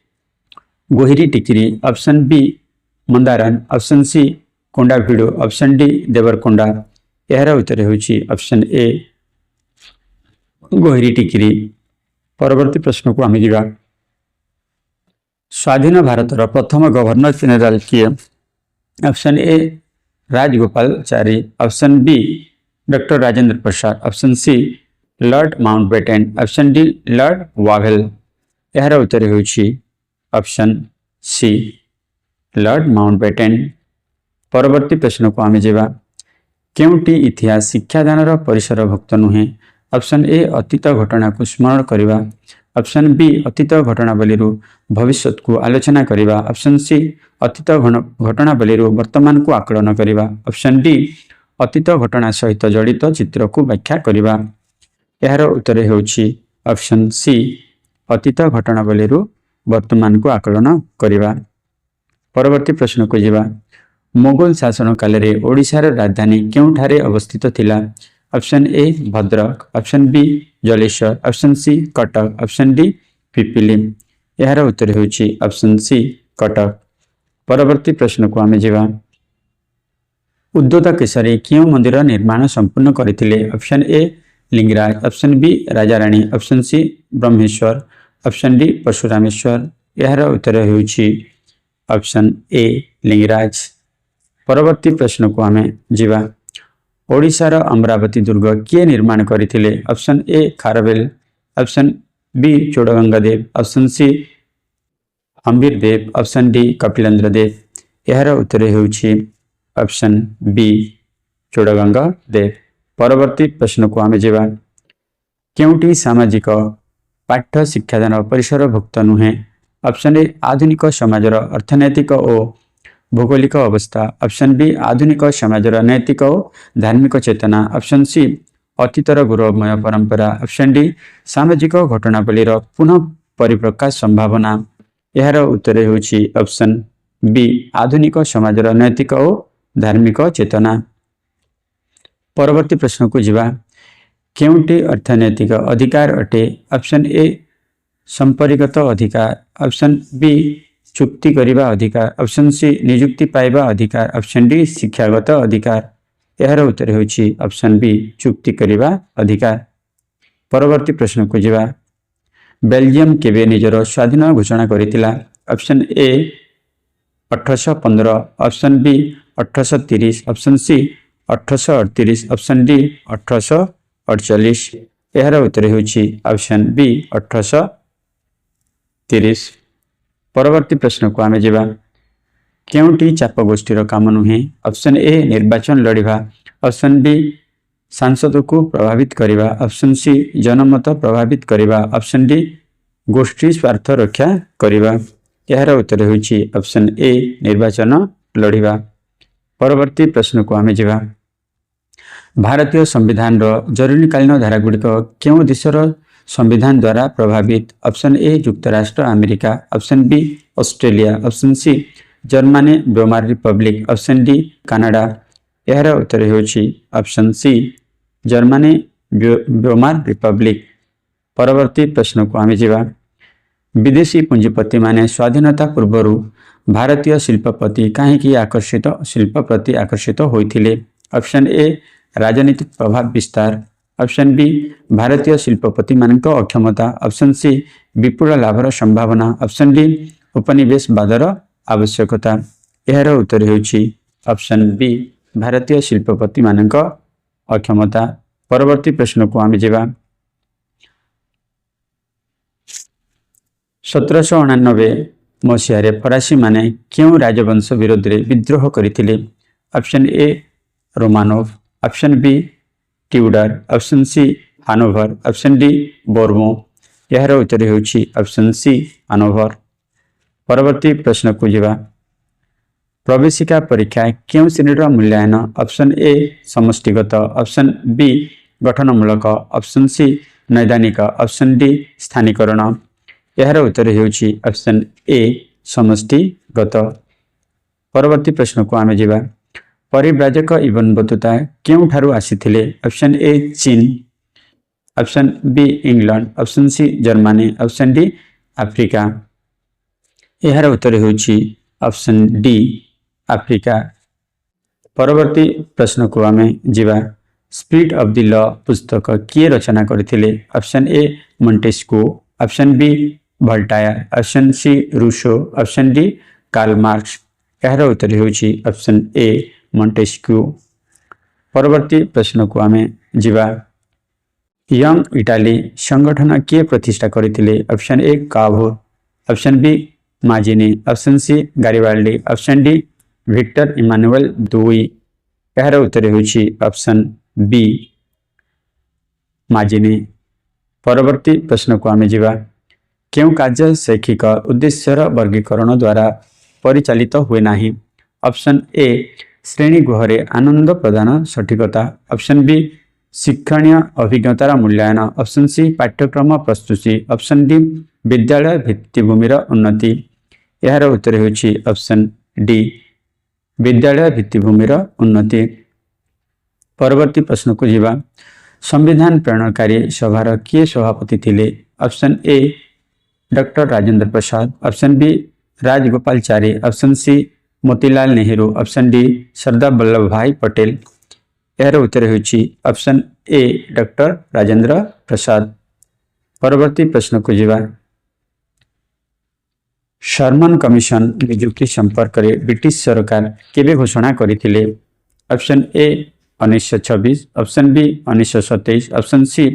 Gohiri Tikri. Option B Mandaran. Option C Kondavidu. Option D Devarakonda. यार उत्तर होउछि ऑप्शन ए गोहिरी टिकरी। परवर्ती प्रश्न को आमे जिबा स्वाधीन भारतर प्रथम गवर्नर जनरल किए। Option A Rajagopalachari. Option B doctor Rajendra Prasad. Option C Lord Mountbatten. Option D Lord Wavell. यार उत्तर होउछि ऑप्शन सी लॉर्ड माउंटबेटन। परवर्ती प्रश्न को आमे जिबा केउटी इतिहास शिक्षादान परिसर भुक्त नुहे। ऑप्शन ए अतीत घटना को स्मरण करवा। ऑप्शन बी अतीत घटनावली भविष्य को आलोचना करवा। ऑप्शन सी अतीत घटनावली वर्तमान को आकलन करवा। ऑप्शन डी अतीत घटना सहित जड़ित चित्र को व्याख्या करवा। यार उत्तर होउछि ऑप्शन सी अतीत घटनावली वर्तमान को आकलन करवा। परवर्ती प्रश्न को जिबा मोगल शासन काल रे ओडिशार राजधानी केउठारे अवस्थित थिला। Option A Bhadrak. Option B Jaleswar. Option C Cuttack. Option D Pipili. यार उत्तर होउछि ऑप्शन सी कटक। परवर्ती प्रश्न को आमे जिबा उद्धोता केसरी क्यों मंदिर निर्माण संपूर्ण करथिले। Option A Lingaraj. Option B Rajarani. Option C Brahmeswar. Option D Parashurameswar. यार उत्तर होउछि ऑप्शन ए लिंगराज। परवर्ती प्रश्न को आमे जिबा ओडिशार अमरावती दुर्ग किए निर्माण करथिले। Option A Kharavela. Option B Chodaganga Deva. Option C Hambira Deva. Option D Kapilendra Deva. यार उत्तर होउछि ऑप्शन बी चोड़गंगा देव। परवर्ती प्रश्न को आमे जिबा केउटी सामाजिक पाठ्य शिक्षादान परिसर भुक्त नुहे। ऑप्शन ए आधुनिक समाजर अर्थनैतिक और भौगोलिक अवस्था। ऑप्शन बी आधुनिक समाजर नैतिक और धार्मिक चेतना। ऑप्शन सी अतीतर गौरवमय परंपरा। ऑप्शन डी सामाजिक घटनावली पुनः परिप्रकाश संभावना। यार उत्तर होउछि ऑप्शन बी आधुनिक समाजर नैतिक और धार्मिक चेतना। परवर्ती प्रश्न को जिबा केउटी अर्थनैतिक अधिकार अटे। ऑप्शन ए संपरिगत अधिकार। ऑप्शन बी चुक्ति करिबा अधिकार। ऑप्शन सी नियुक्ति पाइबा अधिकार। ऑप्शन डी शिक्षागत अधिकार। यार उत्तर होउछि ऑप्शन बी चुक्ति करिबा अधिकार। परवर्ती प्रश्न को जिबा बेल्जियम केबे निजर स्वाधीन घोषणा करितिला। Option A 1815। Option B 1830। Option C 1838। Option D 1848। यार उत्तर होउछि ऑप्शन बी 1830। परवर्ती प्रश्न को आमे जिबा केउटी चाप गोष्ठीर काम नुहे। ऑप्शन ए निर्वाचन लड़िबा। ऑप्शन बी सांसद को प्रभावित करवा। ऑप्शन सी जनमत प्रभावित करवा। ऑप्शन डी गोष्ठी स्वार्थ रक्षा करवा। यार उत्तर होउछि ऑप्शन ए निर्वाचन लड़िबा। परवर्ती प्रश्न को आमे जिबा भारतीय संविधान जरूरीकालीन धारा गुड़िक क्यों देशर संविधान द्वारा प्रभावित। ऑप्शन ए युक्तराष्ट्र America. Option B Australia. Option C Germany Weimar Republic. Option D Canada. यार उत्तर होउछि option C Germany Weimar Republic. परवर्ती प्रश्न को आमे जिबा विदेशी पुंजीपति माने स्वाधीनता पूर्व भारतीय शिल्पपति कहीं आकर्षित शिल्प प्रति आकर्षित होइथिले। ऑप्शन ए राजनीतिक प्रभाव विस्तार। ऑप्शन बी भारतीय शिल्पपति मानक अक्षमता। ऑप्शन सी विपुल लाभर संभावना। ऑप्शन डी उपनिवेशवादर आवश्यकता। यार उत्तर होउछि ऑप्शन बी भारतीय शिल्पपति मानक अक्षमता। परवर्ती प्रश्न को आम जावा 1799 मसीह फरासी माने क्यों राजवंश विरोध में विद्रोह करथिले? Option A Romanov, option B Tudor, option C Hanover, option D Bourbon. यार उत्तर होउछि ऑप्शन सी हानोवर। परवर्ती प्रश्न को जावा प्रवेशिका परीक्षा क्यों श्रेणीर मूल्यांकन? ऑप्शन ए समष्टिगत, ऑप्शन बी गठनमूलक, ऑप्शन सी नैदानिक, ऑप्शन डी स्थानीकरण। यार उत्तर होउछि ऑप्शन ए समष्टिगत। परवर्ती प्रश्न को आम जावा परिव्राजक इबन बतुता क्यों ठारू आसीथिले? ऑप्शन ए चीन, option B England, option C Germany, option D Africa. यार उत्तर होउछि ऑप्शन डी अफ्रीका। परवर्ती प्रश्न को आम जावा स्पिरिट ऑफ द लॉ पुस्तक किए रचना करथिले? Option A Montesquieu, option B Voltaire, option C Rousseau, option D Karl Marx. यार उत्तर होउछि ऑप्शन ए मोंटेस्क्यू। परवर्ती प्रश्न को आम जावा यंग इटाली संगठन किए प्रतिष्ठा करथिले? Option A Cavour, option B Mazzini, option C Garibaldi, option D Victor Emmanuel दुई। यार उत्तर होउछि ऑप्शन बी माजिनी। परवर्ती प्रश्न को आम जावा क्यों कार्य शैक्षिक उद्देश्यर वर्गीकरण द्वारा परिचालित हुए नहीं? ऑप्शन ए श्रेणी गृह आनंद प्रदान सठिकता, ऑप्शन बी शिक्षणीय अभिज्ञतार मूल्यांकन, ऑप्शन सी पाठ्यक्रम प्रस्तुति, ऑप्शन डी विद्यालय भित्तिभूमिर उन्नति। यार उत्तर होउछि ऑप्शन डी विद्यालय भित्तिभूमिर उन्नति। परवर्ती प्रश्न को जावा संविधान प्रणयनकारी सभार किए सभापति थिले? Option A doctor Rajendra Prasad, option B Rajagopalachari, option C Motilal Nehru, option D Sardar Vallabhbhai Patel. यार उत्तर होउछि option A doctor Rajendra Prasad. परवर्ती प्रश्न को जावा शर्मन कमिशन नियुक्ति संपर्क में ब्रिटिश सरकार केबे घोषणा करथिले? Option A 1926, option B 1927, option C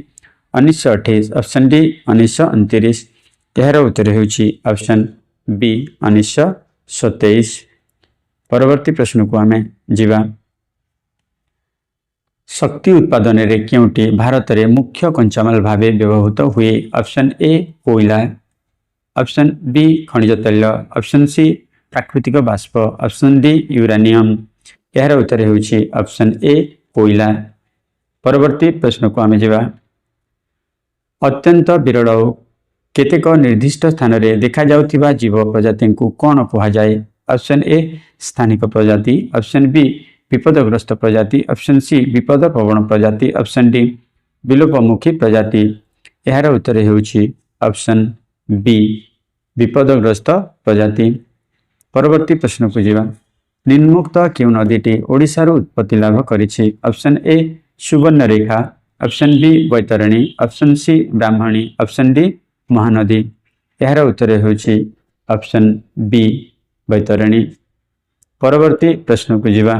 1928, option D 1929। यार उत्तर होउछि ऑप्शन बी 1927। परवर्ती प्रश्न को आम जावा शक्ति उत्पादन रे केउटी भारत रे मुख्य कंचामाल भावे व्यवहृत हुए? ऑप्शन ए कोयला, ऑप्शन बी खनिज तैल, ऑप्शन सी प्राकृतिक बाष्प, ऑप्शन डी यूरानियम। यार उत्तर होउछि ऑप्शन ए कोयला। परवर्ती प्रश्न को आम जावा अत्यंत विरल केतेक निर्दिष्ट स्थान रे देखा जाउथिबा जीव प्रजाति को कौन कुहाଯାଏ? ऑप्शन ए स्थानिक प्रजाति, ऑप्शन बी विपदग्रस्त प्रजाति, ऑप्शन सी विपद प्रवण प्रजाति, ऑप्शन डी विलोपमुखी प्रजाति। यार उत्तर होउछि ऑप्शन बी विपदग्रस्त प्रजाति। परवर्ती प्रश्न को जावा निम्नोक्त केउ नदीटी ओडिशार उत्पत्ति लाभ करिछि? Option A Subarnarekha, option B Baitarani, option C Brahmani, option D Mahanadi. यार उत्तर होउछि ऑप्शन बी बैतरणी। परवर्ती प्रश्न को जावा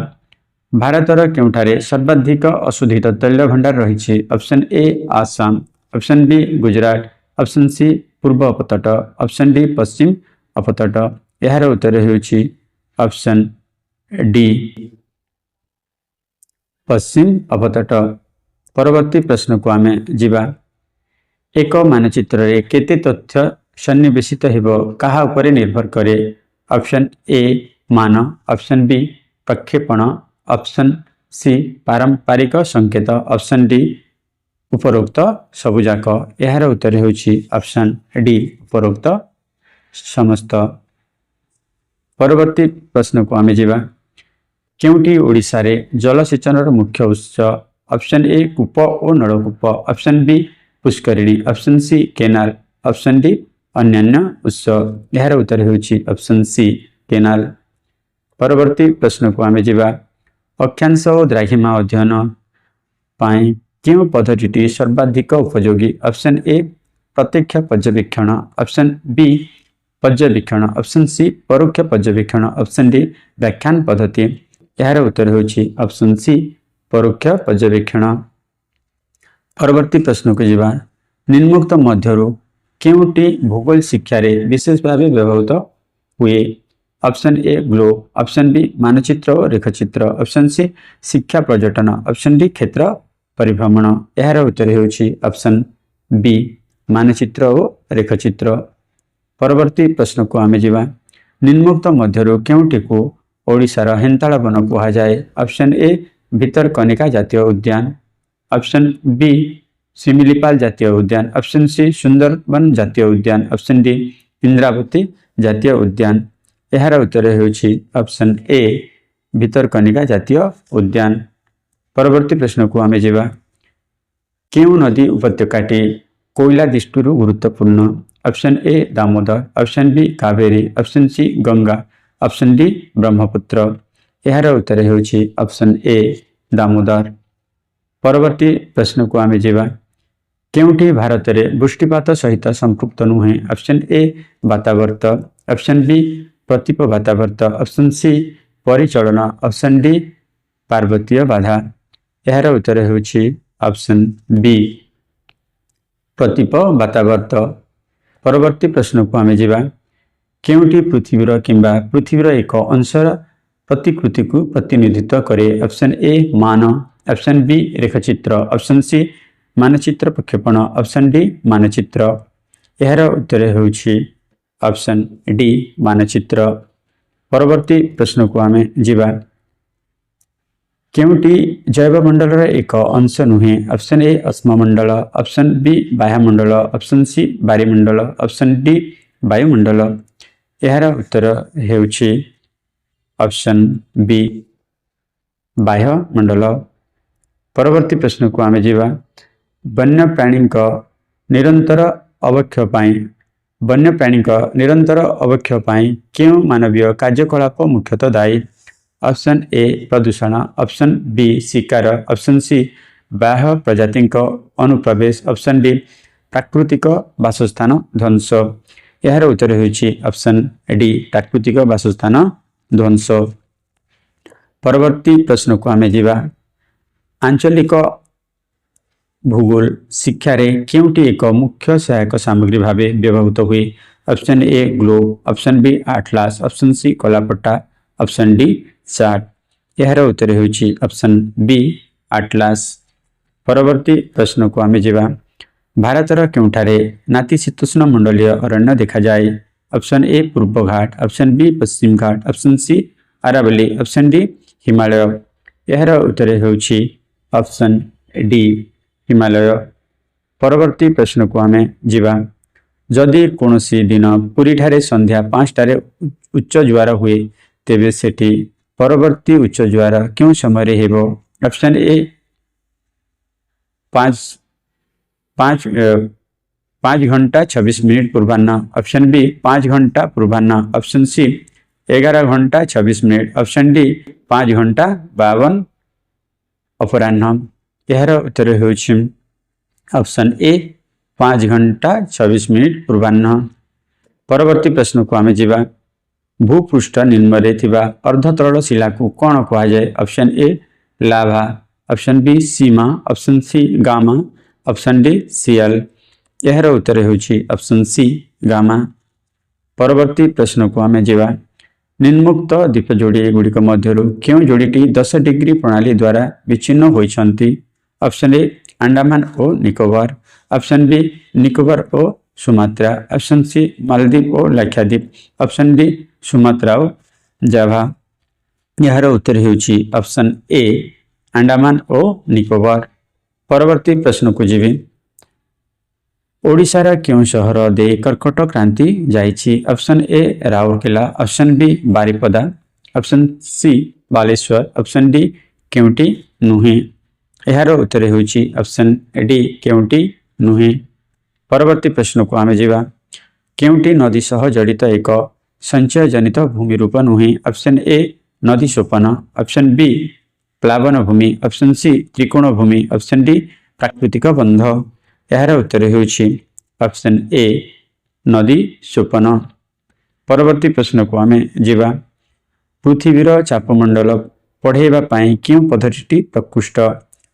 भारतर केउठारे सर्वाधिक अशोधित तैल भंडार रही? Option A Assam, option B Gujarat, option C पूर्व अपतट, ऑप्शन डी पश्चिम अपतट। यार उत्तर होउछि ऑप्शन डी पश्चिम अपतट। परवर्ती प्रश्न को आम जावा एक मानचित्र रे केते तथ्य सन्निवेशित हेबो कहा उपरे निर्भर करे? ऑप्शन ए मान, ऑप्शन बी प्रक्षेपण, ऑप्शन सी पारंपरिक संकेत, ऑप्शन डी उपरोक्त सबुजाक। यार उत्तर होउछि ऑप्शन डी उपरोक्त समस्त। परवर्ती प्रश्न को आम जावा केउटी ओडिशा रे जलसेचन मुख्य उत्स? ऑप्शन ए कूप और नलकूप, ऑप्शन बी पुष्करिणी, option C canal, option D अन्यान्य उत्स। यार उत्तर होउछि ऑप्शन सी केनाल। परवर्ती प्रश्न को आम जावा अक्षांश और द्राघिमा अध्ययन पाई क्यों पद्धति सर्वाधिक उपयोगी? ऑप्शन ए प्रत्यक्ष पर्यवेक्षण, ऑप्शन बी पर्यवेक्षण ऑप्शन सी परोक्ष पर्यवेक्षण ऑप्शन डी व्याख्यान पद्धति यार उत्तर होछि ऑप्शन सी परोक्ष पर्यवेक्षण। परवर्ती प्रश्न को जीवा निम्नोक्त मध्यरु केउटी भूगोल शिक्षा रे विशेष भाव व्यवहृत हुए option A globe option B मानचित्र और रेखाचित्र ऑप्शन सी शिक्षा पर्यटन ऑप्शन डी क्षेत्र परिभ्रमण यार उत्तर होछि ऑप्शन बी मानचित्र और रेखाचित्र। परवर्ती प्रश्न को आमे जीवा निम्नोक्त मध्यरु केउटी को ओडिशार हेन्ताल वन कहा जाए ऑप्शन ए भितरकनिका जातीय उद्यान ऑप्शन बी शिमिलीपाल जातीय उद्यान ऑप्शन सी सुंदरबन जातीय उद्यान ऑप्शन डी इंद्रावती जातीय उद्यान यार उत्तर होछि ऑप्शन ए भितरकनिका जातीय उद्यान। परवर्ती प्रश्न को आमे जीवा केउ नदी उपत्यकाटी कोयला दृष्टि गुरुत्वपूर्ण option A Damodar option B Kaveri option C Ganga option D Brahmaputra यार उत्तर होछि ऑप्शन ए दामोदर। परवर्ती प्रश्न को आमे जीवा केउटी भारत रे वृष्टिपात सहित संपृक्त नुहे ऑप्शन ए वातावर्त ऑप्शन बी प्रतीप वातावर्त ऑप्शन सी परिचलन ऑप्शन डी पार्वतीय बाधा यार उत्तर होछि ऑप्शन बी प्रतीप वातावर्त। परवर्ती प्रश्न को आमे जीवा केउटी पृथ्वीर किंबा पृथ्वीर एक अंशर प्रतिकृति को प्रतिनिधित्व करे ऑप्शन ए मान ऑप्शन बी रेखाचित्र ऑप्शन सी मानचित्र प्रक्षेपण ऑप्शन डी मानचित्र यार उत्तर होछि ऑप्शन डी मानचित्र। परवर्ती प्रश्न को आमे जीवा केउटी जैवमंडल एक अंश नुहे ऑप्शन ए अस्ममंडल ऑप्शन बी बाह्यमंडल ऑप्शन सी बारीमंडल ऑप्शन डी वायुमंडल यार उत्तर होछि ऑप्शन बी बाह्यमंडल। परवर्ती प्रश्न को आमे जीवा वन्य प्राणी निरंतर अवक्षय पाई केउ मानवीय कार्यकलाप मुख्यतः दायी ऑप्शन ए प्रदूषण ऑप्शन बी शिकार ऑप्शन सी बाह्य प्रजाति अनुप्रवेश ऑप्शन डी प्राकृतिक वासस्थान ध्वंस यार उत्तर होछि ऑप्शन डी प्राकृतिक वासस्थान ध्वंस। परवर्ती प्रश्न को आमे जीवा आंचलिक भूगोल शिक्षा रे केउटी एक मुख्य सहायक सामग्री भावे व्यवहृत हुए option A globe option B atlas option C कलापट्टा ऑप्शन डी चार्ट यार उत्तर होछि ऑप्शन बी आटलास। परवर्ती प्रश्न को आमे जीवा भारतर केउठारे नातिशीतोष्ण मंडलीय अरण्य देखा जाए ऑप्शन ए पूर्व घाट ऑप्शन बी पश्चिम घाट option C Aravalli option D Himalaya यार उत्तर होछि ऑप्शन डी हिमालय। परवर्ती प्रश्न को आमे जीवा जदि कोनोसी दिन पुरी ठारे संध्या 5 टारे उच्च ज्वार हुए तेबे सेठी परवर्ती उच्च ज्वार क्यों समय हेबो ऑप्शन ए 5 घंटा 26 मिनिट पूर्वाह्न ऑप्शन बी 5 घंटा पूर्वाह्न ऑप्शन सी 11 घंटा 26 मिनिट ऑप्शन डी 5 घंटा 52 अपराह्न यार उत्तर होछि ऑप्शन ए 5 घंटा 26 मिनिट पूर्वाह्न। परवर्ती प्रश्न को आमे जीवा भूपृष्ठ निम्न थिबा अर्धतरल शिला को कौन कहा जाए ऑप्शन ए लाभा ऑप्शन बी सीमा option C gamma option D CL यार उत्तर होछि ऑप्शन सी गामा। परवर्ती प्रश्न को आमे जीवा निम्नोक्त द्वीप जोड़ी गुड़िक मध्यरु केउ जोड़ीटी 10 डिग्री प्रणाली द्वारा विच्छिन्न होइछन्ति ऑप्शन ए अंडमान और निकोबार ऑप्शन बी निकोबार और सुमात्रा ऑप्शन सी मालदीव और लाक्षाद्वीप ऑप्शन डी सुमात्रा और जाभा यार उत्तर होछि ऑप्शन ए अंडमान और निकोबार। परवर्ती प्रश्न को जीवी ओडिशार केउ शहर दे कर्कट क्रांति जाइछि option A Rourkela option B Baripada option C Baleshwar option D केउटी नुहे यार उत्तर होछि ऑप्शन डी केउटी नुहे। परवर्ती प्रश्न को आमे जीवा केउटी नदी सह जड़ित एक संचय जनित भूमि रूप नुहे ऑप्शन ए नदी सोपन ऑप्शन बी प्लावन भूमि ऑप्शन सी त्रिकोण भूमि ऑप्शन डी प्राकृतिक बंध यार उत्तर होछि ऑप्शन ए नदी सोपन। परवर्ती प्रश्न को आम जीवा पृथ्वीर चापमंडल पढ़ेवा क्यों पद्धति प्रकृष्ट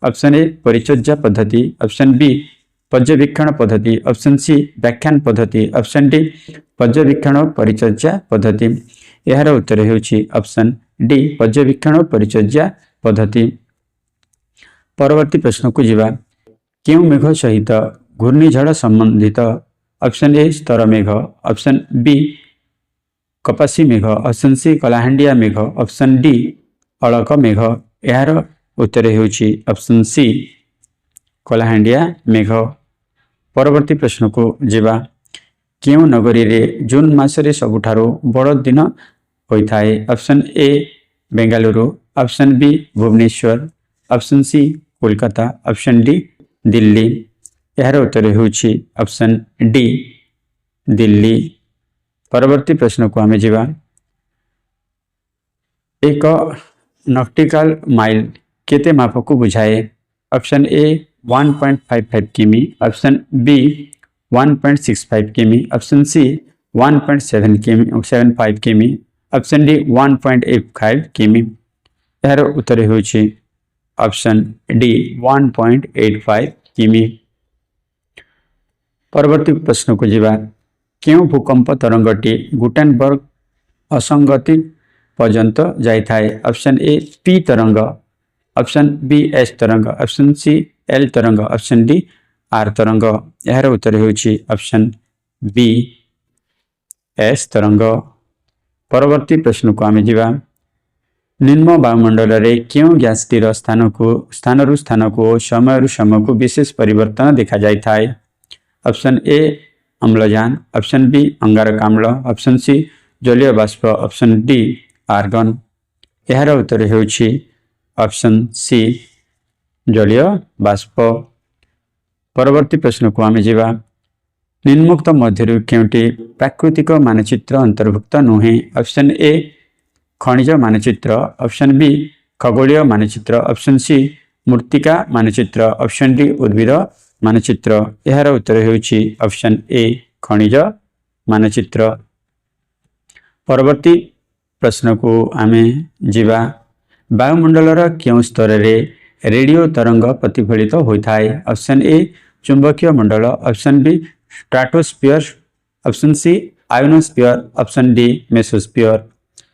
ऑप्शन ए परिचर्या पद्धति ऑप्शन बी पर्यवेक्षण पद्धति ऑप्शन सी व्याख्यान पद्धति ऑप्शन डी पर्यवेक्षण परिचर्या पद्धति यार उत्तर होउछि ऑप्शन डी पर्यवेक्षण परिचर्या पद्धति। परवर्ती प्रश्न को जीवा क्यों मेघ सहित घूर्णिझड़ संबंधित ऑप्शन ए स्तर मेघ ऑप्शन बी कपासी मेघ ऑप्शन सी कलाहांडिया मेघ ऑप्शन डी अलक मेघ यार उत्तर होउछि ऑप्शन सी कलाहांडिया मेघ। परवर्ती प्रश्न को जीवा क्यों नगरी रे जून मासरे सबुठारो बड़ दिन होता है option A Bengaluru option B Bhubaneswar option C Kolkata option D Delhi यार उत्तर होउछि ऑप्शन डी दिल्ली। परवर्ती प्रश्न को आमे जीवा एक नॉटिकल माइल केते माप को बुझाए ऑप्शन ए 1.55 किमी ऑप्शन बी 1.65 किमी ऑप्शन सी 1.75 किमी ऑप्शन डी 1.85 किमी यार उत्तर होउछि ऑप्शन डी 1.85 किमी। परवर्ती प्रश्न को जीवा क्यों भूकंप तरंगटी गुटेनबर्ग असंगति पर्यंत जाए ऑप्शन ए पी तरंग ऑप्शन बी एस तरंग ऑप्शन सी एल तरंग ऑप्शन डी आर तरंग यार उत्तर होउछि ऑप्शन बी एस तरंग। परवर्ती प्रश्न को आमे जीवा निम्न वायुमंडल रे क्यों गैसटीर स्थान को समय समय को विशेष परिवर्तन देखा जाए ऑप्शन ए अम्लजान ऑप्शन बी अंगारकाम्ल ऑप्शन सी जलीय बाष्प ऑप्शन डी आर्गन यार उत्तर होउछि ऑप्शन सी जलीय बाष्प। परवर्ती प्रश्न को आमे जीवा निम्नोक्त मध्यरु केउटी प्राकृतिक मानचित्र अंतर्भुक्त नुहे ऑप्शन ए खनिज मानचित्र ऑप्शन बी खगोलीय मानचित्र ऑप्शन सी मूर्तिका मानचित्र ऑप्शन डी उद्भिद मानचित्र यार उत्तर होउछि ऑप्शन ए खनिज मानचित्र। परवर्ती प्रश्न को आमे जीवा वायुमंडलर क्यों स्तर रे रेडियो तरंग प्रतिफलित होता है ऑप्शन ए चुंबकीय मंडल option B stratosphere option C ionosphere option D mesosphere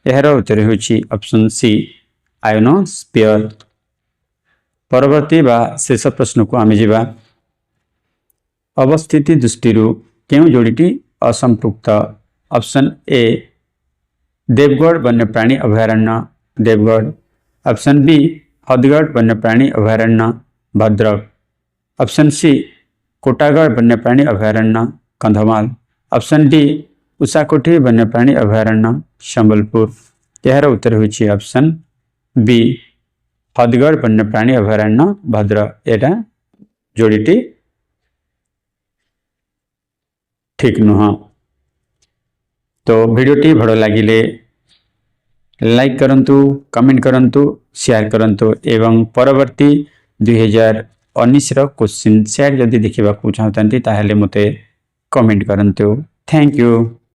यार उत्तर होउछि ऑप्शन सी आयोनोस्फीयर। परवर्ती बा शेष प्रश्न को आमे जीवा अवस्थिति दृष्टि क्यों जोड़ीटी असंपृक्त ऑप्शन ए देवगढ़ वन्यप्राणी अभयारण्य देवगढ़ ऑप्शन बी हदगढ़ वन्यप्राणी अभयारण्य भद्रक ऑप्शन सी कोटागढ़ वन्यप्राणी अभयारण्य कंधमाल ऑप्शन डी उषाकोठी वन्यप्राणी अभयारण्य संबलपुर यार उत्तर होउछि ऑप्शन बी हदगढ़ वन्यप्राणी अभयारण्य भद्रक एटा जोड़ीटी ठीक नुह। तो वीडियोटी भल लगिले लाइक करंतु कमेंट करंतु शेयर करंतु एवं परवर्ती 2019 क्वेश्चन सेट जदि देखा चाहते ताहले मते कमेंट करंतु। Thank you.